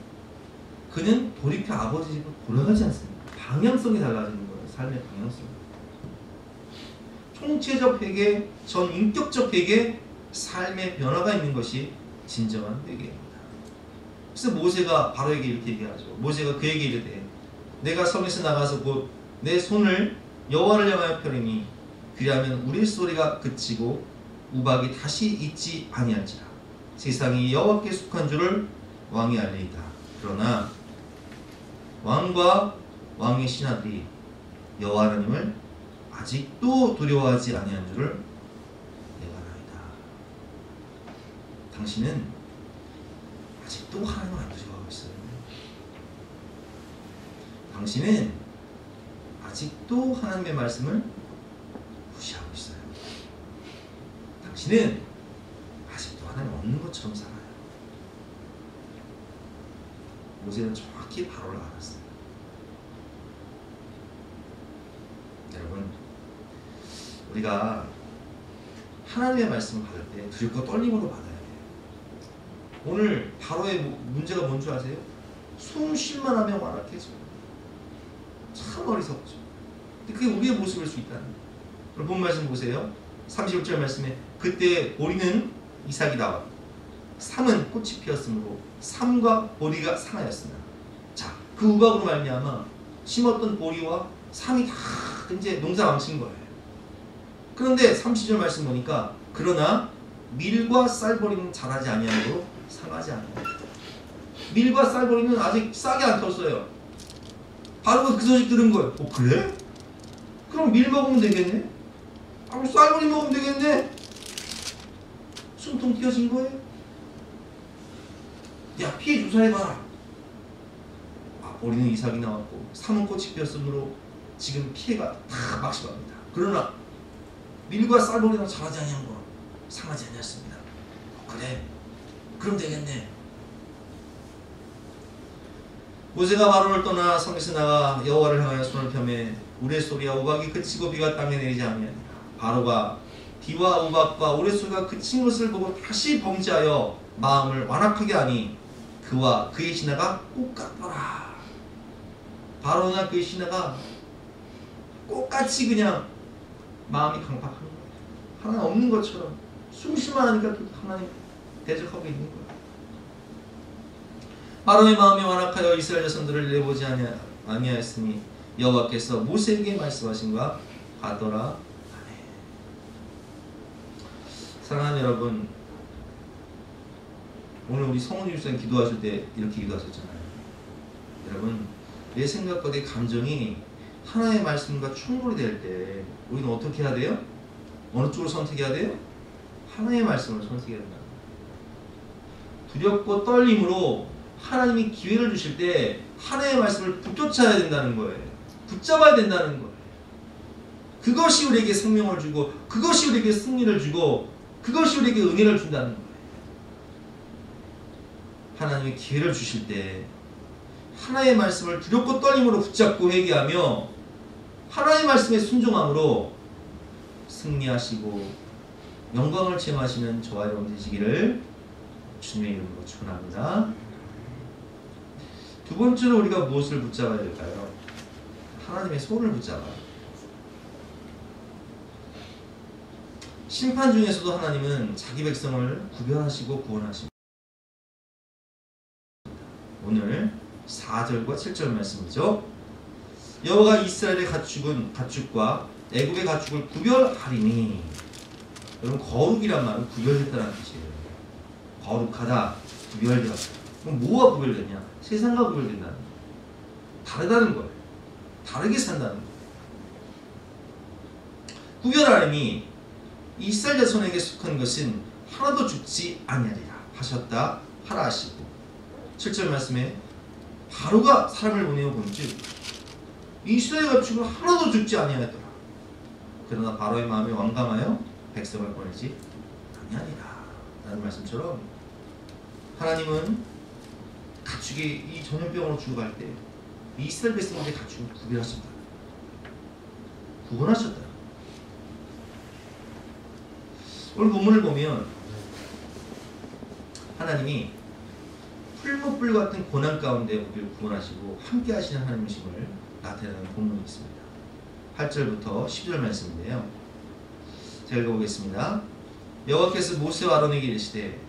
그는 돌이켜 아버지 집으로 돌아가지 않습니다. 방향성이 달라지는 거예요. 삶의 방향성. 총체적 회개, 전 인격적 회개, 삶의 변화가 있는 것이 진정한 회개입니다. 그래서 모세가 바로에게 이렇게 얘기하죠. 모세가 그에게 이르되 내가 성에서 나가서 곧 내 손을 여호와를 향하여 펴리니 그리하면 우레소리가 그치고 우박이 다시 있지 아니할지라. 세상이 여호와께 속한 줄을 왕이 알리이다. 그러나 왕과 왕의 신하들이 여호와 하나님을 아직도 두려워하지 아니한 줄을 내가 알아이다. 당신은 아직도 하나님을 안 두려워하고 있어요. 당신은 아직도 하나님의 말씀을 무시하고 있어요. 당신은 아직도 하나님 없는 것처럼 살아요. 모세는 정확히 바로를 알았어요. 여러분, 우리가 하나님의 말씀을 받을 때 두렵고 떨림으로 받아야 돼요. 오늘 바로의 문제가 뭔 줄 아세요? 숨 쉴만 하면 완악해져요. 참 어리석죠. 근데 그게 우리의 모습일 수 있다는 거예요. 그럼 본 말씀 보세요. 31절 말씀에 그때 보리는 이삭이 나왔고 삼은 꽃이 피었으므로 삼과 보리가 상하였으나, 자, 그 우박으로 말미암아 심었던 보리와 삼이 다 이제 농사 망친 거예요. 그런데 30절 말씀 보니까 그러나 밀과 쌀보리는 자라지 아니하므로 상하지 않아요. 밀과 쌀보리는 아직 싹이 안 텄어요. 바로 그 소식 들은 거예요. 그래? 그럼 밀 먹으면 되겠네? 그럼 쌀보리 먹으면 되겠네? 숨통 튀어진 거예요? 야, 피해 조사해봐라. 보리는 이삭이 나왔고 삼은 꽃이 피었으므로 지금 피해가 다 막심합니다. 그러나 밀과 쌀보리는 자라지 아니한 거 상하지 아니었습니다. 그래? 그럼 되겠네. 모세가 바로를 떠나 성에서 나가 여호와를 향하여 손을 펴매 우레소리와 우박이 그치고 비가 땅에 내리지 아니하니라. 바로가 비와 우박과 우레소리가 그친 것을 보고 다시 범죄하여 마음을 완악하게 하니 그와 그의 신하가 똑같더라. 바로나 그의 신하가 똑같이 그냥 마음이 강팍한 거예요. 하나님 없는 것처럼 숨쉬만 하니까 또 하나님 대적하고 있는 거예요. 바로의 마음이 완악하여 이스라엘 자손들을 내보지 아니하였으니 여호와께서 모세에게 말씀하신 바 같더라 하네. 사랑하는 여러분, 오늘 우리 성훈이 집사님 기도하실 때 이렇게 기도하셨잖아요. 여러분, 내 생각과 내 감정이 하나님의 말씀과 충돌이 될 때 우리는 어떻게 해야 돼요? 어느 쪽을 선택해야 돼요? 하나님의 말씀을 선택해야 된다. 두렵고 떨림으로 하나님이 기회를 주실 때 하나님의 말씀을 붙잡아야 된다는 거예요. 붙잡아야 된다는 거예요. 그것이 우리에게 생명을 주고, 그것이 우리에게 승리를 주고, 그것이 우리에게 은혜를 준다는 거예요. 하나님이 기회를 주실 때 하나님의 말씀을 두렵고 떨림으로 붙잡고 회개하며 하나님의 말씀에 순종함으로 승리하시고 영광을 체험하시는 저와 여러분 되시기를 주님의 이름으로 축원합니다. 두 번째로 우리가 무엇을 붙잡아야 될까요? 하나님의 손을 붙잡아요. 심판 중에서도 하나님은 자기 백성을 구별하시고 구원하십니다. 오늘 4절과 7절 말씀이죠. 여호와가 이스라엘의 가축과 애굽의 가축을 구별하리니, 여러분 거룩이란 말은 구별했다는 뜻이에요. 거룩하다, 구별되었다. 그럼 뭐가 구별되냐? 세상과 구별된다는 거예요. 다르다는 거예요. 다르게 산다는 거예요. 구별하리니 이스라엘 자손에게 속한 것은 하나도 죽지 아니하리라 하셨다 하라 하시고 7절 말씀에 바로가 사람을 보내어 본즉 이스라엘 가축은 하나도 죽지 아니하였더라. 그러나 바로의 마음이 완강하여 백성을 보내지 아니하니라 라는 말씀처럼 하나님은 가축이 이 전염병으로 죽어갈 때 이스라엘 백성들의 가축을 구별하셨다. 구원하셨다. 오늘 본문을 보면 하나님이 풀무불 같은 고난 가운데 우리를 구원하시고 함께 하시는 하나님이심을 나타내는 본문이 있습니다. 8절부터 10절 말씀인데요. 제가 읽어보겠습니다. 여호와께서 모세와 아론에게 이르시되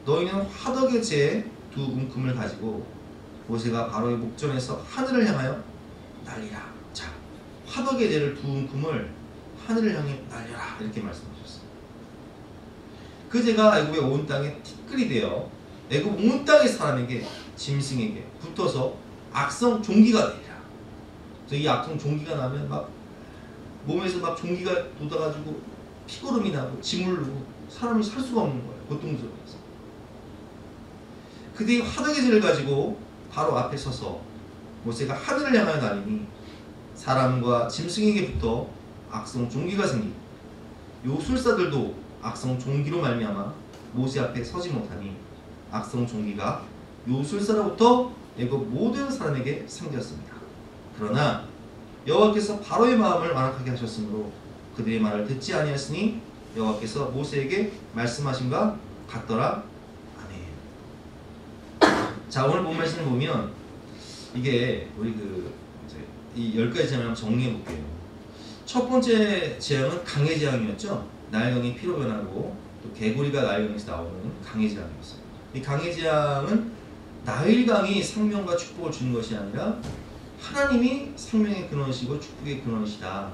너희는 화덕의 재 두 움큼을 가지고 모세가 바로의 목전에서 하늘을 향하여 날리라. 자, 화덕의 재를 두 움큼을 하늘을 향해 날려라 이렇게 말씀하셨어요. 그 재가 애굽의 온 땅에 티끌이 되어 애굽 온 땅의 사람에게 짐승에게 붙어서 악성 종기가 되리라. 이 악성 종기가 나면 막 몸에서 막 종기가 돋아가지고 피고름이 나고 짓물르고 사람이 살 수가 없는 거예요. 고통스러워서. 그때 화덕의 재를 가지고 바로 앞에 서서 모세가 하늘을 향하여 날리니 사람과 짐승에게 붙어 악성 종기가 생기고 요술사들도 악성 종기로 말미암아 모세 앞에 서지 못하니 악성 종기가 요술사로부터 애굽 모든 사람에게 생겼습니다. 그러나 여호와께서 바로의 마음을 완악하게 하셨으므로 그들의 말을 듣지 아니하였으니 여호와께서 모세에게 말씀하신과 같더라. 아멘. 자, 오늘 본 말씀을 보면 이게 우리 이 10가지 재앙을 정리해 볼게요. 첫 번째 재앙은 강의 재앙이었죠. 나일강이 피로 변하고 또 개구리가 나일강에서 나오는 강의 재앙이었어요. 이 강의 재앙은 나일강이 생명과 축복을 주는 것이 아니라 하나님이 생명의 근원이시고 축복의 근원이시다.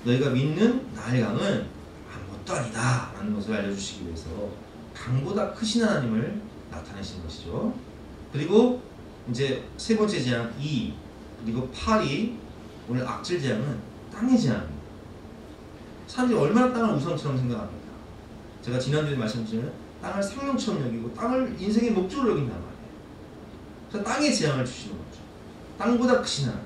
너희가 믿는 나일강은 아무것도 아니다 라는 것을 알려주시기 위해서 강보다 크신 하나님을 나타내신 것이죠. 그리고 이제 세 번째 재앙 2 그리고 8이 오늘 악질 재앙은 땅의 재앙입니다. 사람들이 얼마나 땅을 우상처럼 생각합니까? 제가 지난주에 말씀드린 땅을 생명처럼 여기고 땅을 인생의 목적으로 여긴단 말이에요. 그래서 땅의 재앙을 주시는 거죠. 땅보다 크신 하나님.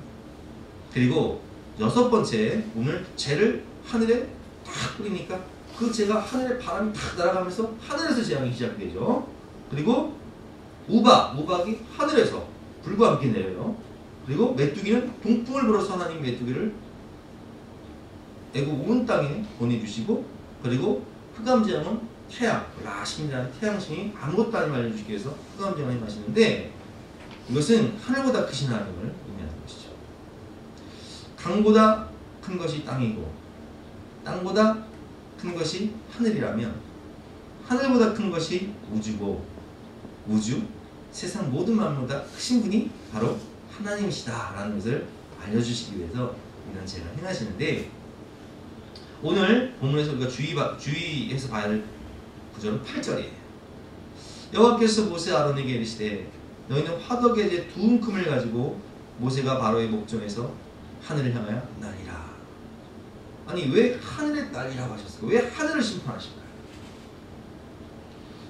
그리고 여섯 번째 오늘 재를 하늘에 탁 뿌리니까 그 재가 하늘에 바람이 탁 날아가면서 하늘에서 재앙이 시작되죠. 그리고 우박이 하늘에서 불과 함께 내려요. 그리고 메뚜기는 동풍을 불어서 하나님 메뚜기를 애굽 온 땅에 보내주시고 그리고 흑암재앙은 태양, 라심이라는 태양신이 아무것도 아닌 말 알려주기 위해서 흑암재앙을 임하시는데 이것은 하늘보다 크신 하나님을 의미하는 것이죠. 강보다 큰 것이 땅이고 땅보다 큰 것이 하늘이라면 하늘보다 큰 것이 우주고 우주, 세상 모든 만물보다 크신 분이 바로 하나님이시다 라는 것을 알려주시기 위해서 이런 제가 행하시는데 오늘 본문에서 우리가 주의해서 봐야 할 구절은 8절이에요. 여호와께서 모세 아론에게 이르시되 너희는 화덕의 재 두 움큼을 가지고 모세가 바로의 목전에서 하늘을 향하여 날리라. 아니 왜 하늘에 날리라고 하셨을까요? 왜 하늘을 심판하실까요?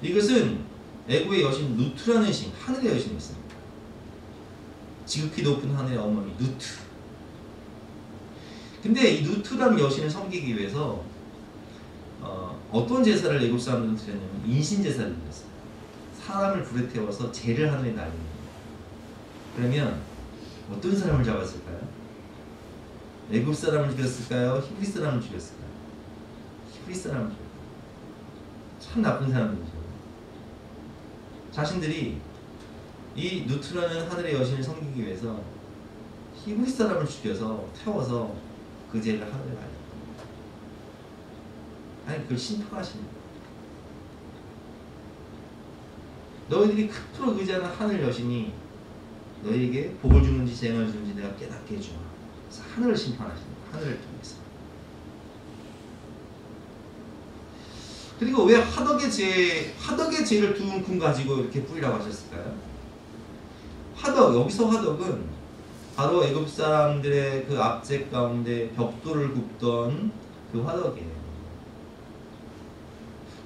이것은 애굽의 여신 누트라는 신, 하늘의 여신이 있습니다. 지극히 높은 하늘의 어머니 누트. 근데 이 누트라는 여신을 섬기기 위해서 어떤 제사를 애굽 사람들은 드렸냐면 인신 제사를 드렸어요. 사람을 불에 태워서 재를 하늘에 날리는 거예요. 그러면 어떤 사람을 잡았을까요? 애굽 사람을 죽였을까요? 히브리 사람을 죽였을까요? 히브리 사람을 죽였어요. 참 나쁜 사람들이죠. 자신들이 이 누트라는 하늘의 여신을 섬기기 위해서 히브리 사람을 죽여서 태워서 그 죄를 하늘에 날렸다. 아니 그걸 심판하시는 거예요. 너희들이 크도록 의지하는 하늘 여신이 너희에게 복을 주는지 재앙을 주는지 내가 깨닫게 해주마. 그래서 하늘을 심판하시는 거예요. 하늘을 통해서. 그리고 왜 화덕의 재를 두 움큼 가지고 이렇게 뿌리라고 하셨을까요? 여기서 화덕은 바로 애굽 사람들의 그 압제 가운데 벽돌을 굽던 그 화덕이에요.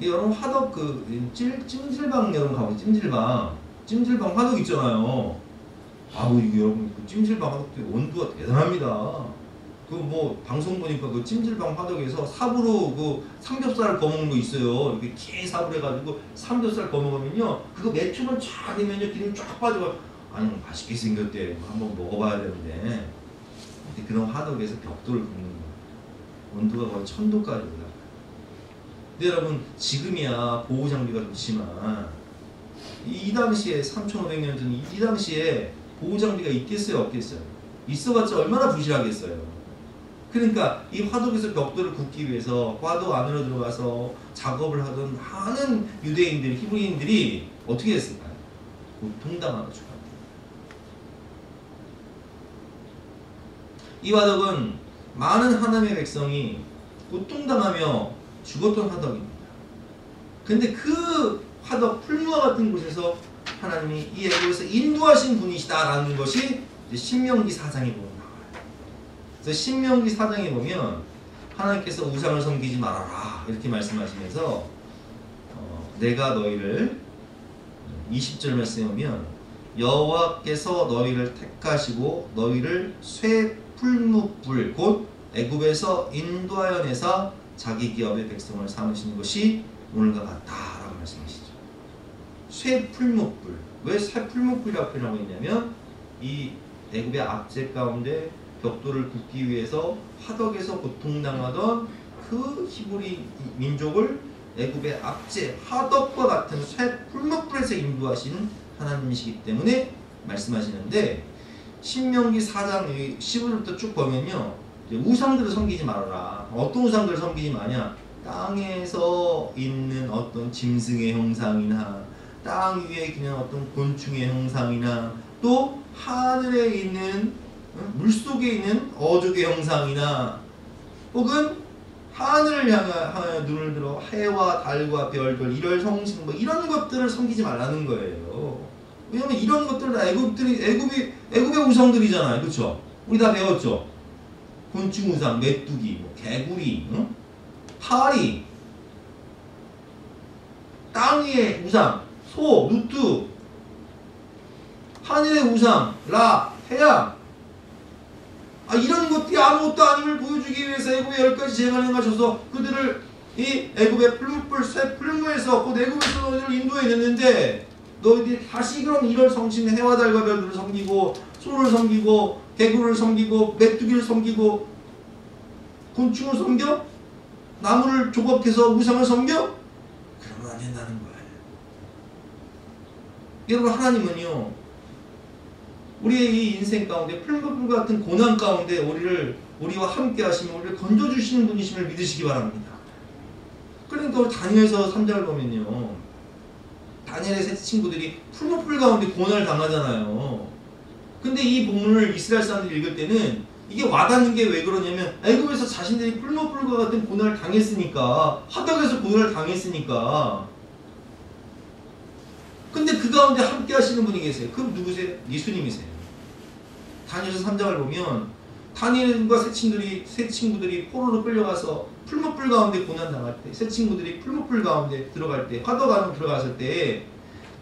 여러분 화덕 찜질방 여러분 가보세요. 찜질방 화덕 있잖아요. 아우 이거 여러분 그 찜질방 화덕도 온도가 대단합니다. 그 뭐 방송 보니까 그 찜질방 화덕에서 삽으로 그 삼겹살을 거먹는 거 있어요. 이렇게 긴 삽으로 해가지고 삼겹살 거먹으면요, 그거 매추만 쫙 되면요 기름이 쫙 빠져가. 아니 맛있게 생겼대. 한번 먹어봐야 되는데. 근데 그런 화덕에서 벽돌을 굽는 거, 온도가 거의 1000도까지 올라가요. 근데 여러분 지금이야 보호 장비가 좋지만 이 당시에 3500년 전 이 당시에 보호 장비가 있겠어요, 없겠어요? 있어봤자 얼마나 부실하겠어요. 그러니까 이 화덕에서 벽돌을 굽기 위해서 화덕 안으로 들어가서 작업을 하던 많은 유대인들, 히브리인들이 어떻게 했을까요? 고통당하고 죽었다. 이 화덕은 많은 하나님의 백성이 고통당하며 죽었던 화덕입니다. 근데 그 화덕 풀무와 같은 곳에서 하나님이 이 애굽에서 인도하신 분이시다라는 것이 이제 신명기 4장에 보면 나와요. 그래서 신명기 4장에 보면 하나님께서 우상을 섬기지 말아라 이렇게 말씀하시면서 내가 너희를 20절 말씀에 보면 여호와께서 너희를 택하시고 너희를 쇠풀무불 곧 애굽에서 인도하여 내사 자기 기업의 백성을 삼으신 것이 오늘과 같다라고 말씀하시죠. 쇠풀무불. 왜 쇠풀무불이라고 표현하고 있냐면 이 애굽의 압제 가운데 벽돌을 굽기 위해서 화덕에서 고통당하던 그 히브리 민족을 애굽의 압제, 화덕과 같은 쇠풀무불에서 인도하신 하나님이시기 때문에 말씀하시는데, 신명기 4장 15절부터 쭉 보면요, 우상들을 섬기지 말아라. 어떤 우상들을 섬기지 마냐? 땅에서 있는 어떤 짐승의 형상이나 땅 위에 그냥 어떤 곤충의 형상이나 또 하늘에 있는 물속에 있는 어족의 형상이나 혹은 하늘을 향하여 눈을 들어 해와 달과 별들 이럴 성신 뭐 이런 것들을 섬기지 말라는 거예요. 왜냐면 이런 것들 다 애굽의 우상들이잖아요. 그렇죠? 우리 다 배웠죠? 곤충 우상, 메뚜기, 뭐 개구리, 파리, 땅 위의 우상, 소, 루트, 하늘의 우상, 라, 해양. 이런 것들이 아무것도 아님을 보여주기 위해서 애굽의 10가지 재간을 가셔서 그들을 이 애굽의 풀무에서 곧 애굽에서 너희를 인도해냈는데, 너희들이 다시 그럼 이런 성신 해와 달과 별들을 섬기고 소를 섬기고 개구를 섬기고 메뚜기를 섬기고 곤충을 섬겨? 나무를 조각해서 우상을 섬겨? 그러면 안 된다는 거예요. 여러분, 하나님은요 우리의 이 인생 가운데 풀무불 같은 고난 가운데 우리와 함께 하시면 우리를 건져주시는 분이심을 믿으시기 바랍니다. 그러니까 우리 다니엘서 3장을 보면요, 다니엘의 세 친구들이 풀무불 가운데 고난을 당하잖아요. 근데 이 본문을 이스라엘 사람들이 읽을 때는 이게 와닿는 게 왜 그러냐면, 애굽에서 자신들이 풀무불과 같은 고난을 당했으니까, 화덕에서 고난을 당했으니까. 근데 그 가운데 함께 하시는 분이 계세요. 그럼 누구세요? 예수님이세요. 다니엘서 3장을 보면 다니엘과 세 친구들이 포로로 끌려가서 풀무불 가운데 고난 당할 때, 세 친구들이 풀무불 가운데 들어갈 때, 화덕 안으로 들어갔을 때,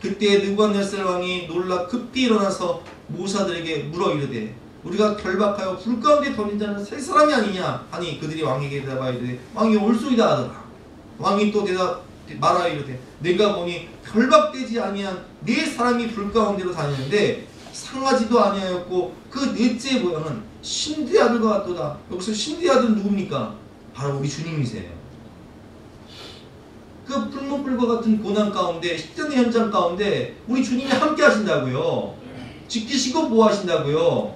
그때 느부갓네살 왕이 놀라 급히 일어나서 모사들에게 물어 이르되, 우리가 결박하여 불 가운데 던진 자는 세 사람이 아니냐 하니, 그들이 왕에게 대답하여 이르되, 왕이 올소이다 하더라. 왕이 또 대답 말하여 이르되, 내가 보니 결박되지 아니한 네 사람이 불 가운데로 다니는데 상하지도 아니하였고 그 넷째의 모양은 신의 아들과 같도다. 여기서 신의 아들은 누굽니까? 바로 우리 주님이세요. 그 풀무불과 같은 고난 가운데, 십전의 현장 가운데 우리 주님이 함께 하신다고요. 지키시고 보호하신다고요.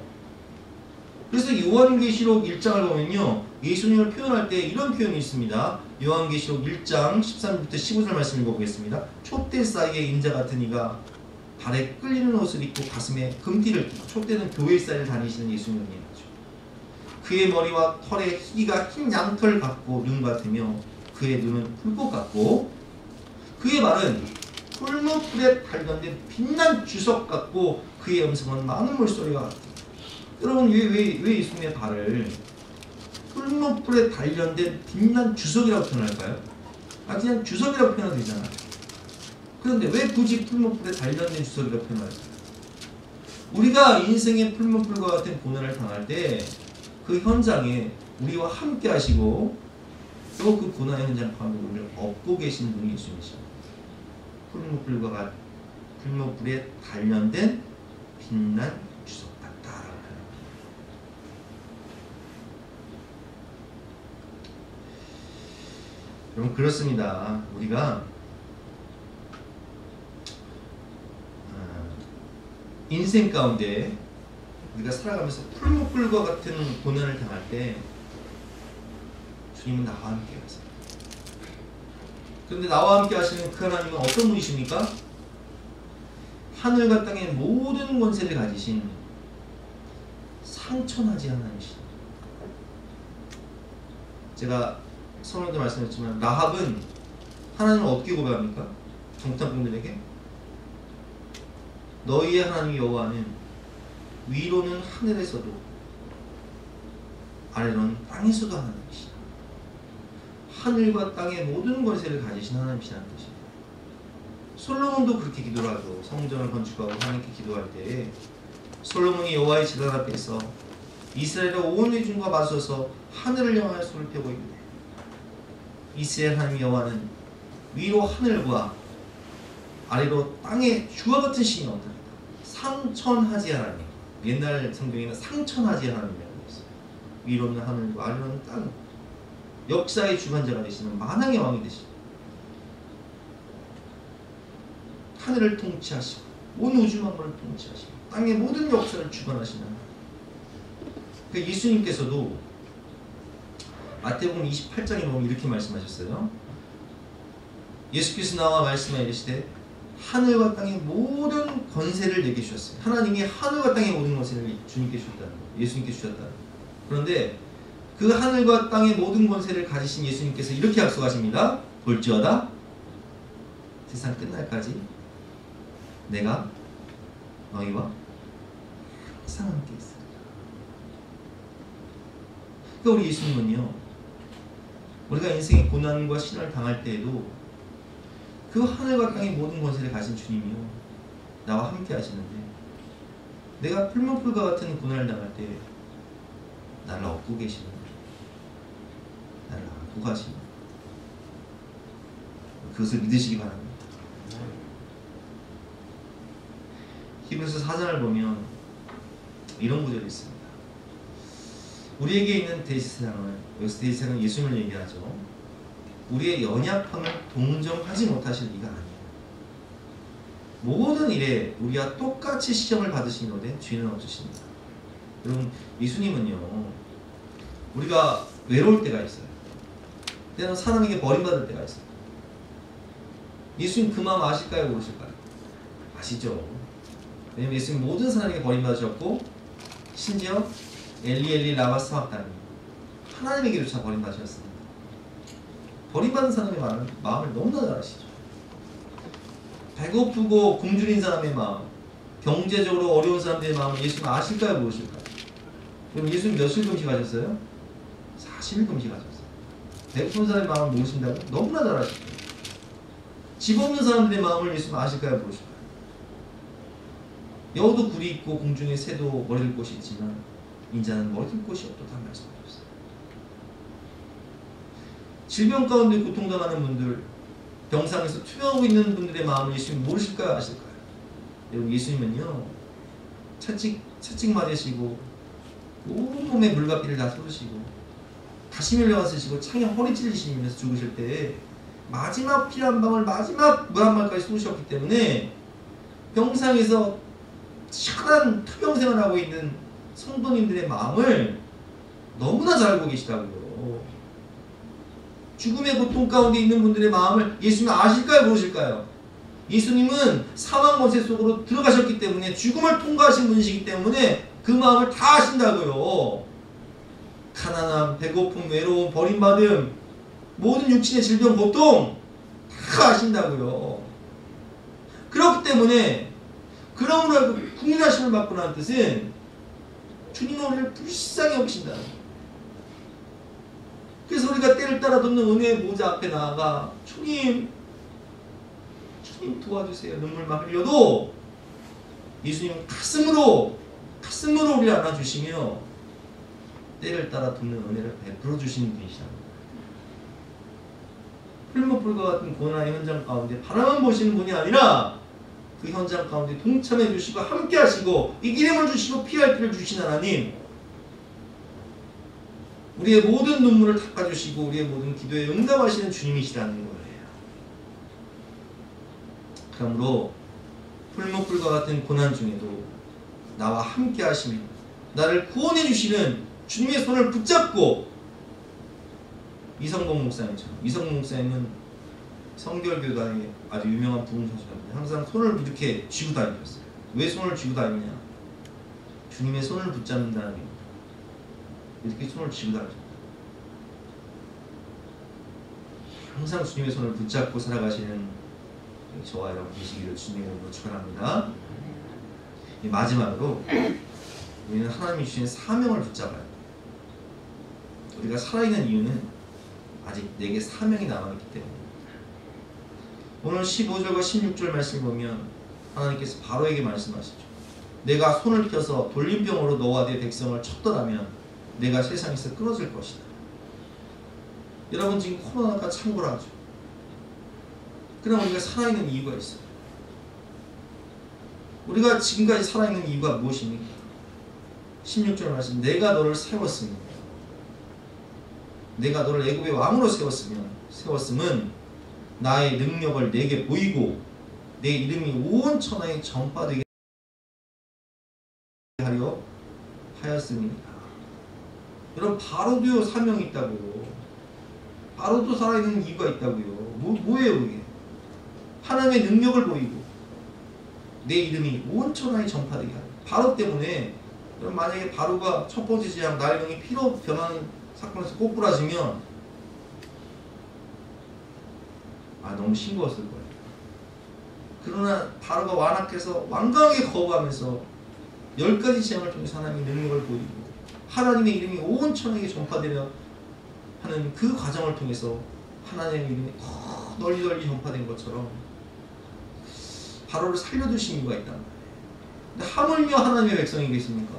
그래서 요한계시록 1장을 보면요, 예수님을 표현할 때 이런 표현이 있습니다. 요한계시록 1장 13절부터 15절 말씀 읽어보겠습니다. 촛대 사이에 인자 같은 이가 발에 끌리는 옷을 입고 가슴에 금띠를 끼고, 촛대는 교회 사이를 다니시는 예수님을 얘기하죠. 그의 머리와 털에 희가 흰 양털 같고 눈 같으며 그의 눈은 불꽃 같고 그의 발은 풀무불에 발견된 빛난 주석 같고 그의 음성은 많은 물소리와 같다. 여러분, 왜 예수님의 발을 풀무불에 단련된 빛난 주석이라고 표현할까요? 그냥 주석이라고 표현해도 되잖아. 그런데 왜 굳이 풀무불에 단련된 주석이라고 표현할까요? 우리가 인생의 풀무불과 같은 고난을 당할 때 그 현장에 우리와 함께 하시고 또 그 고난의 현장 가운데 우리를 업고 계신 분이 예수님이십니다. 풀무불에 단련된 빛난 주석 같다라고 표현합니다. 여러분 그렇습니다. 우리가 인생 가운데 우리가 살아가면서 풀무불과 같은 고난을 당할 때 주님은 나와 함께 하세요. 그런데 나와 함께 하시는 그 하나님은 어떤 분이십니까? 하늘과 땅의 모든 권세를 가지신 상천하지 하나님이십니다. 제가 서론에도 말씀했지만 라합은 하나님을 어떻게 고백합니까? 정탐꾼들에게 너희의 하나님 여호와는 위로는 하늘에서도 아래로는 땅에서도 하나님이시다. 하늘과 땅의 모든 권세를 가지신 하나님이시라는 뜻입니다. 솔로몬도 그렇게 기도를 하죠. 성전을 건축하고 하나님께 기도할 때 솔로몬이 여호와의 제단 앞에서 이스라엘의 온 회중과 맞서서 하늘을 향하여 손을 펴고 있는데 이스라엘 하나님 여호와는 위로 하늘과 아래로 땅의 주와 같은 신이 없다. 상천하지 하나님. 옛날 성경에는 상천하지 하나님이라고 했어요. 위로는 하늘과 아래로는 땅. 역사의 주관자가 되시는 만왕의 왕이 되시고 하늘을 통치하시고 온 우주 만물을 통치하시고 땅의 모든 역사를 주관하시는 그 예수님께서도 마태복음 28장에 보면 이렇게 말씀하셨어요. 예수께서 나와 말씀하여 이르시되 하늘과 땅의 모든 권세를 내게 주셨어요. 하나님이 하늘과 땅의 모든 권세를 주님께 주셨다는 거예요. 예수님께 주셨다는 거예요. 그런데 그 하늘과 땅의 모든 권세를 가지신 예수님께서 이렇게 약속하십니다. 볼지어다 세상 끝날까지 내가 너희와 항상 함께 있으리라. 그러니까 우리 예수님은요, 우리가 인생의 고난과 시련을 당할 때에도 그 하늘과 땅의 모든 권세를 가진 주님이요 나와 함께 하시는데 내가 풀무불과 같은 고난을 당할 때 나를 업고 계시는 거예요. 나를 안고 가시는 거예요. 그것을 믿으시기 바랍니다. 히브리서 4장을 보면 이런 구절이 있습니다. 우리에게 있는 대지사랑을, 여기서 대지사랑은 예수님을 얘기하죠. 우리의 연약함을 동정하지 못하실 리가 아니에요. 모든 일에 우리와 똑같이 시험을 받으시는데 죄는 없으십니다. 여러분 예수님은요 우리가 외로울 때가 있어요. 때는 사람에게 버림받을 때가 있어요. 예수님 그 마음 아실까요? 모르실까요? 아시죠? 왜냐면 예수님 모든 사람에게 버림받으셨고 심지어 엘리 라마 사박다니 하나님에게조차 버림받으셨습니다. 버림받은 사람의 마음을 너무나 잘 아시죠. 배고프고 굶주린 사람의 마음, 경제적으로 어려운 사람들의 마음을 예수님 아실까요? 모르실까요? 그럼 예수님 몇일 금식하셨어요? 40일 금식하셨어요. 배고픈 사람의 마음을 모르신다고? 너무나 잘 아시죠. 집 없는 사람들의 마음을 예수님 아실까요? 모르실까요? 여우도 굴이 있고 공중에 새도 머리를 곳이 있지만 인자는 머리를 곳이 없다고 말씀하셨어요. 질병 가운데 고통당하는 분들, 병상에서 투병하고 있는 분들의 마음을 예수님 모르실까요? 아실까요? 여러분 예수님은요 채찍 맞으시고 온몸에 물과 피를 다 쏟으시고 다시 밀려와 쓰시고 창에 허리 찔리시면서 죽으실 때 마지막 피 한 방울, 마지막 물 한 방울까지 쏟으셨기 때문에 병상에서 시원한 투병생활을 하고 있는 성도님들의 마음을 너무나 잘 알고 계시다고요. 죽음의 고통 가운데 있는 분들의 마음을 예수님 아실까요? 모르실까요? 예수님은 사망 권세 속으로 들어가셨기 때문에 죽음을 통과하신 분이시기 때문에 그 마음을 다 아신다고요. 가난함, 배고픔, 외로움, 버림받음, 모든 육신의 질병, 고통 다 아신다고요. 그렇기 때문에 그러므로 알고 국민하심을 받고 난 뜻은 주님은 우리를 불쌍히 여기신다는 거예요. 그래서 우리가 때를 따라 돋는 은혜의 보좌 앞에 나아가 주님 도와주세요. 눈물만 흘려도 예수님은 가슴으로 우리를 안아주시며 때를 따라 돋는 은혜를 베풀어 주시는 분이시랍니다. 풀무불과 같은 고난의 현장 가운데 바라만 보시는 분이 아니라 그 현장 가운데 동참해 주시고 함께 하시고 이기림을 주시고 피할 길을 주신 하나님, 우리의 모든 눈물을 닦아주시고 우리의 모든 기도에 응답하시는 주님이시라는 거예요. 그러므로 풀무불과 같은 고난 중에도 나와 함께 하시며 나를 구원해 주시는 주님의 손을 붙잡고, 이성봉 목사님처럼, 이성봉 목사님은 성결교단의 아주 유명한 부흥사주였는데 항상 손을 이렇게 쥐고 다니셨어요. 왜 손을 쥐고 다니냐? 주님의 손을 붙잡는다는 겁니다. 이렇게 손을 쥐고 다니셨다. 항상 주님의 손을 붙잡고 살아가시는 저와 여러분 계시기를 주님의 이름으로 축원합니다. 마지막으로 우리는 하나님이 주신 사명을 붙잡아야 돼요. 우리가 살아있는 이유는 아직 내게 사명이 남아있기 때문에. 오늘 15절과 16절 말씀을 보면 하나님께서 바로에게 말씀하시죠. 내가 손을 펴서 돌림병으로 너와 내 백성을 쳤더라면 내가 세상에서 끊어질 것이다. 여러분 지금 코로나가 창궐하죠. 그럼 우리가 살아있는 이유가 있어요. 우리가 지금까지 살아있는 이유가 무엇입니까? 16절 말씀, 내가 너를 세웠으니, 내가 너를 애굽의 왕으로 세웠음은 나의 능력을 내게 보이고 내 이름이 온 천하에 전파되게 하려 하였습니다. 여러분 바로도요 사명이 있다고요. 바로도 살아있는 이유가 있다고요. 뭐예요 이게? 하나님의 능력을 보이고 내 이름이 온 천하에 전파되게 하려. 바로 때문에 여러분 만약에 바로가 첫 번째 재앙 나일강이 피로 변하는 사건에서 꼬꾸라지면 너무 싱거웠을 거예요. 그러나 바로가 완악해서 완강하게 거부하면서 10가지 재앙을 통해서 하나님의 능력을 보이고 하나님의 이름이 온 천하에 전파되려 하는 그 과정을 통해서 하나님의 이름이 널리 전파된 것처럼 바로를 살려두신 이유가 있단 말이에요. 근데 하물며 하나님의 백성이 계십니까?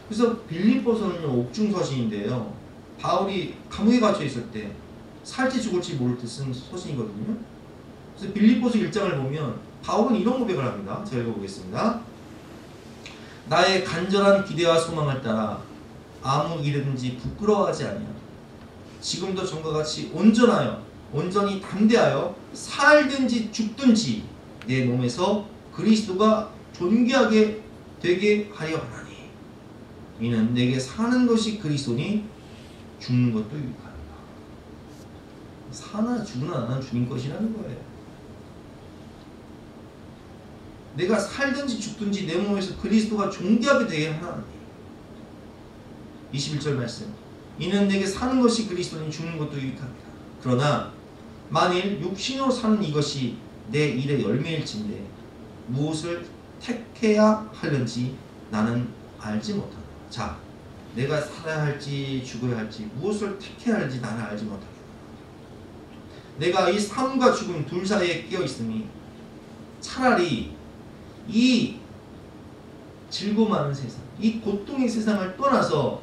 그래서 빌립보서는요 옥중서신인데요, 바울이 감옥에 갇혀 있을 때 살지 죽을지 모를 때 쓴 서신이거든요. 그래서 빌립보서 1장을 보면 바울은 이런 고백을 합니다. 제가 읽어보겠습니다. 나의 간절한 기대와 소망을 따라 아무 일이든지 부끄러워하지 아니하고 지금도 전과 같이 온전히 담대하여 살든지 죽든지 내 몸에서 그리스도가 존귀하게 되게 하려 하나니 이는 내게 사는 것이 그리스도니 죽는 것도 유익하다. 사나 죽으나 나는 주님 것이라는 거예요. 내가 살든지 죽든지 내 몸에서 그리스도가 존귀하게 되게 하나니. 21절 말씀, 이는 내게 사는 것이 그리스도니 죽는 것도 유익합니다. 그러나 만일 육신으로 사는 이것이 내 일의 열매일진데 무엇을 택해야 하는지 나는 알지 못한다. 자, 내가 살아야 할지 죽어야 할지 무엇을 택해야 할지 나는 알지 못하겠다. 내가 이 삶과 죽음 둘 사이에 끼어 있으니 차라리 이 즐거움 많은 세상, 이 고통의 세상을 떠나서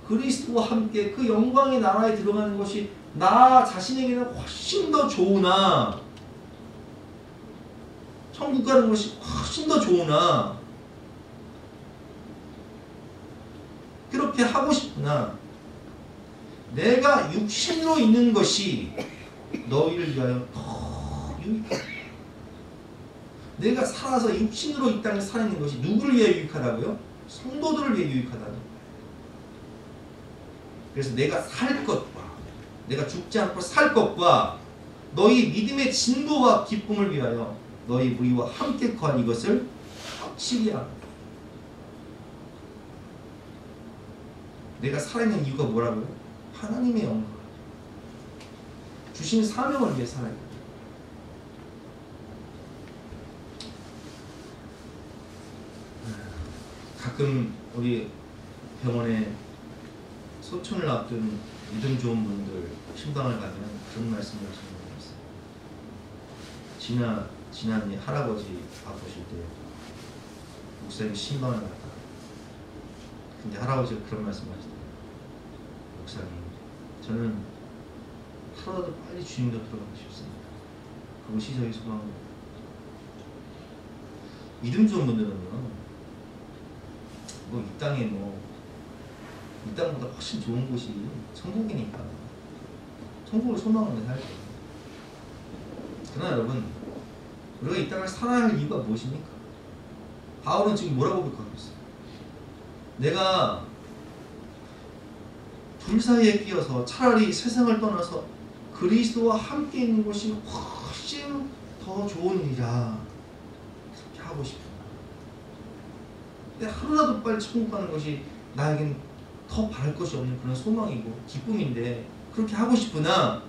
그리스도와 함께 그 영광의 나라에 들어가는 것이 나 자신에게는 훨씬 더 좋으나, 천국 가는 것이 훨씬 더 좋으나, 그렇게 하고 싶으나 내가 육신으로 있는 것이 너희를 위하여 더 유익하다. 내가 살아서 육신으로 이 땅에 살아있는 것이 누구를 위해 유익하다고요? 성도들을 위해 유익하다는 거예요. 그래서 내가 살 것과 내가 죽지 않고 살 것과 너희 믿음의 진보와 기쁨을 위하여 너희 우리와 함께 거한 이것을 확실히 합니다. 내가 살아있는 이유가 뭐라고요? 하나님의 영광, 주신 사명을 위해 살아야 돼요. 가끔 우리 병원에 소천을 앞둔 믿음 좋은 분들 신방을 가면 그런 말씀을 하시는 분이 있어요. 지난이 할아버지 아프실 때 목사님이 신방을 갔다. 근데 할아버지가 그런 말씀을 하시더라고요. 목사님, 저는 하루라도 빨리 주님도 들어가고 싶습니다. 그것이 저희 소망입니다. 믿음 좋은 분들은요, 이 땅에 이 땅보다 훨씬 좋은 곳이 천국이니까 천국을 소망하며 살죠. 그러나 여러분, 우리가 이 땅을 살아야 할 이유가 무엇입니까? 바울은 지금 뭐라고 고백하고 있어요? 내가 둘 사이에 끼어서 차라리 세상을 떠나서 그리스도와 함께 있는 것이 훨씬 더 좋은 일이라 그렇게 하고 싶어요. 근데 하루라도 빨리 천국 가는 것이 나에겐 더 바랄 것이 없는 그런 소망이고 기쁨인데 그렇게 하고 싶으나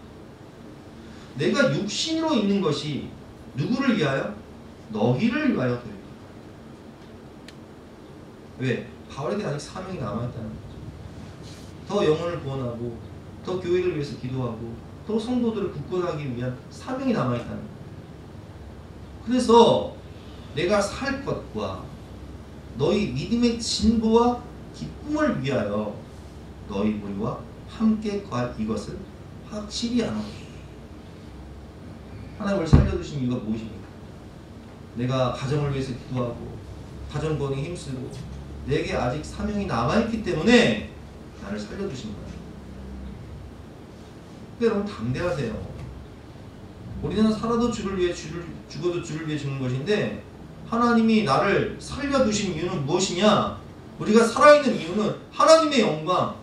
내가 육신으로 있는 것이 누구를 위하여? 너희를 위하여 되리라. 왜? 바울에게 아직 사명이 남아있다는 거죠. 더 영혼을 구원하고 더 교회를 위해서 기도하고 더 성도들을 굳건하기 위한 사명이 남아있다는 거예요. 그래서 내가 살 것과 너희 믿음의 진보와 기쁨을 위하여 너희 무리와 함께 거할 이것을 확실히 아노니. 하나님을 살려두신 이유가 무엇입니까? 내가 가정을 위해서 기도하고 가정 구원에 힘쓰고 내게 아직 사명이 남아있기 때문에 나를 살려두신 거예요. 그러니까 여러분 담대하세요. 우리는 살아도 주를 위해 죽어도 주를 위해 죽는 것인데 하나님이 나를 살려두신 이유는 무엇이냐? 우리가 살아있는 이유는 하나님의 영광,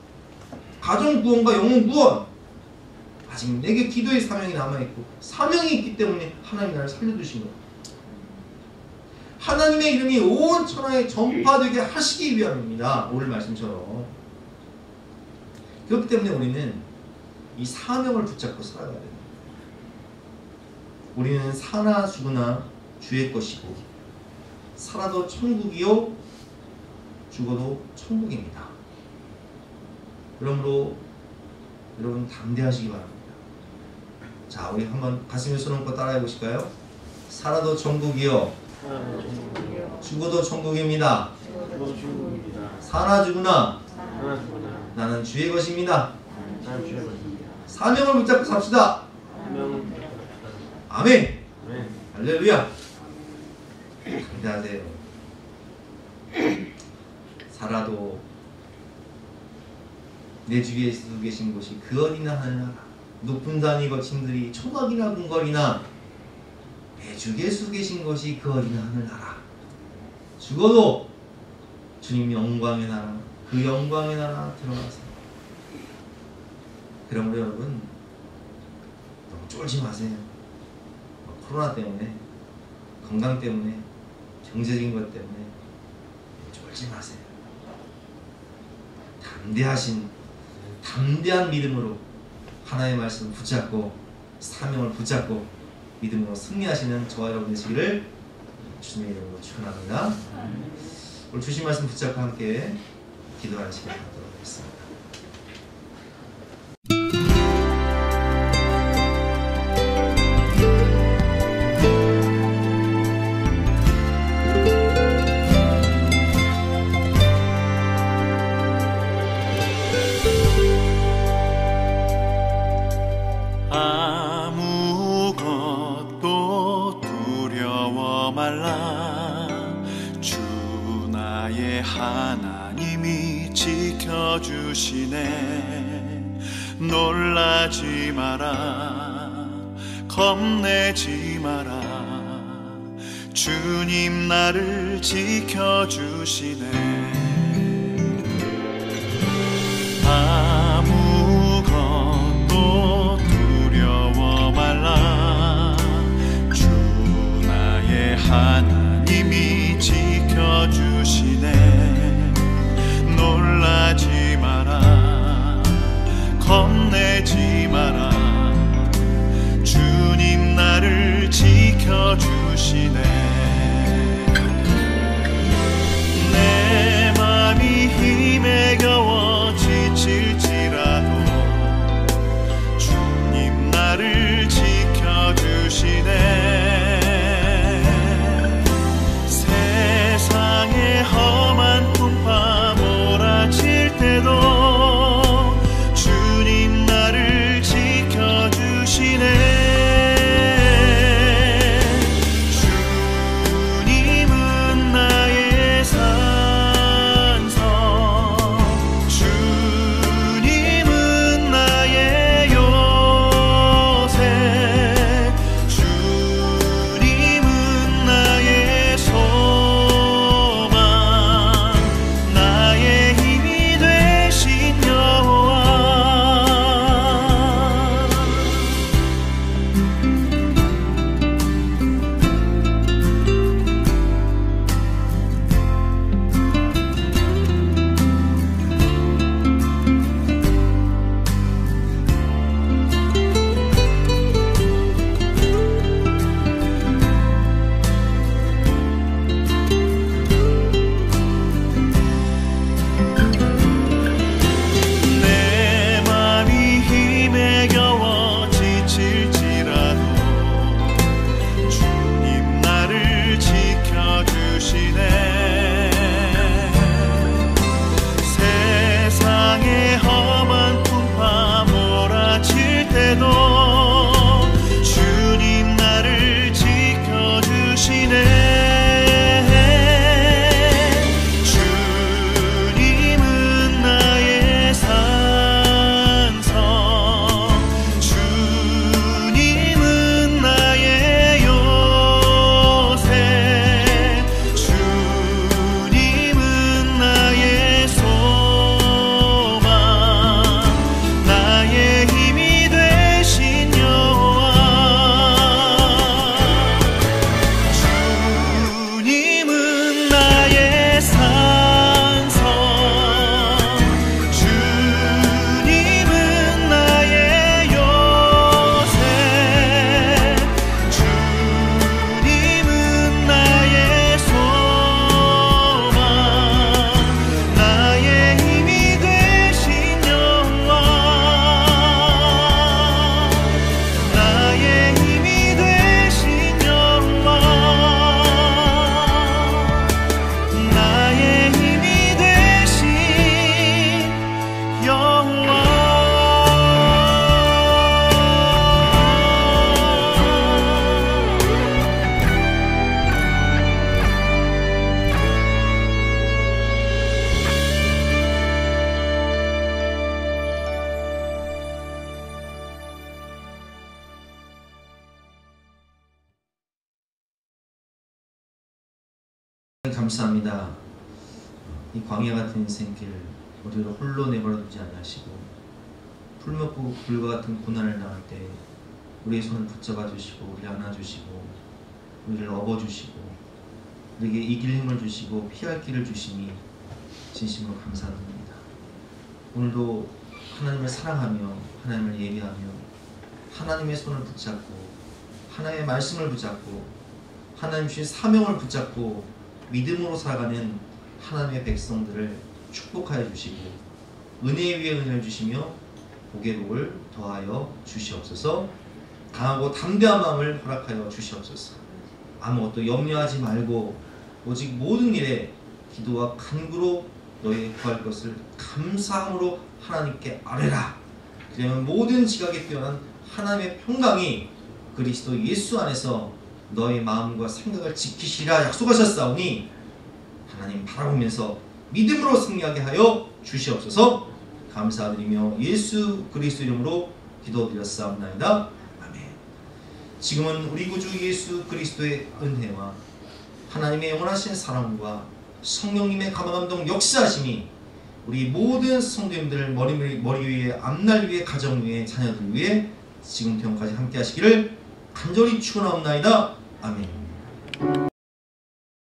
가정 구원과 영혼 구원. 아직 내게 기도의 사명이 남아있고 사명이 있기 때문에 하나님이 나를 살려두신 거예요. 하나님의 이름이 온 천하에 전파되게 하시기 위함입니다. 오늘 말씀처럼. 그렇기 때문에 우리는 이 사명을 붙잡고 살아가야 됩니다. 우리는 사나 죽으나 주의 것이고 살아도 천국이요 죽어도 천국입니다. 그러므로 여러분 담대하시기 바랍니다. 자, 우리 한번 가슴에 손 얹고 따라해 보실까요? 살아도 천국이요 죽어도 천국입니다. 사나 죽으나 나는 주의 것입니다. 사명을 붙잡고 삽시다. 아멘. 할렐루야. 담대하세요. 살아도 내 주위에 계신 곳이 그 어디나 하늘나라 높은 산이 거친들이 초막이나 궁궐이나 내 주위에 계신 것이 그 어디나 하늘나라. 죽어도 주님 영광의 나라, 그 영광의 나라 들어가세요. 그러므로 여러분 너무 쫄지 마세요. 코로나 때문에, 건강 때문에, 경제적인 것 때문에 쫄지 마세요. 담대한 믿음으로 하나님의 말씀을 붙잡고 사명을 붙잡고 믿음으로 승리하시는 저와 여러분 되시기를 주님의 이름으로 축원합니다. 오늘 주신 말씀 붙잡고 함께 기도하는 시간 갖도록 하겠습니다. 아무것도 두려워 말라. 주 나의 하나님이 지켜주시네. 놀라지 마라, 겁내지 마라. 주님 나를 지켜주시네. 아무것도 두려워 말라. 주 나의 하나님이 지켜주시네. 놀라지 마라, 겁내지 마라. 주님 나를 지켜주시네. 내 감사합니다. 이 광야 같은 인생길 우리를 홀로 내버려두지 아니하시고 풀먹고 불과 같은 고난을 당할 때 우리의 손을 붙잡아 주시고 우리를 안아주시고 우리를 업어주시고 우리에게 이길 힘을 주시고 피할 길을 주시니 진심으로 감사드립니다. 오늘도 하나님을 사랑하며 하나님을 예배하며 하나님의 손을 붙잡고 하나님의 말씀을 붙잡고 하나님 주신 사명을 붙잡고 믿음으로 살아가는 하나님의 백성들을 축복하여 주시고 은혜 위에 은혜를 주시며 복의 복을 더하여 주시옵소서. 강하고 담대한 마음을 허락하여 주시옵소서. 아무것도 염려하지 말고 오직 모든 일에 기도와 간구로 너희 구할 것을 감사함으로 하나님께 아뢰라. 그러면 모든 지각에 뛰어난 하나님의 평강이 그리스도 예수 안에서 너의 마음과 생각을 지키시라 약속하셨사오니 하나님 바라보면서 믿음으로 승리하게 하여 주시옵소서. 감사드리며 예수 그리스도 이름으로 기도드렸사옵나이다. 아멘. 지금은 우리 구주 예수 그리스도의 은혜와 하나님의 영원하신 사랑과 성령님의 감화감동 역사하심이 우리 모든 성도님들 머리 위에, 앞날 위에, 가정 위에, 자녀들 위에 지금부터 영까지 함께 하시기를 간절히 축원하옵나이다. 아멘.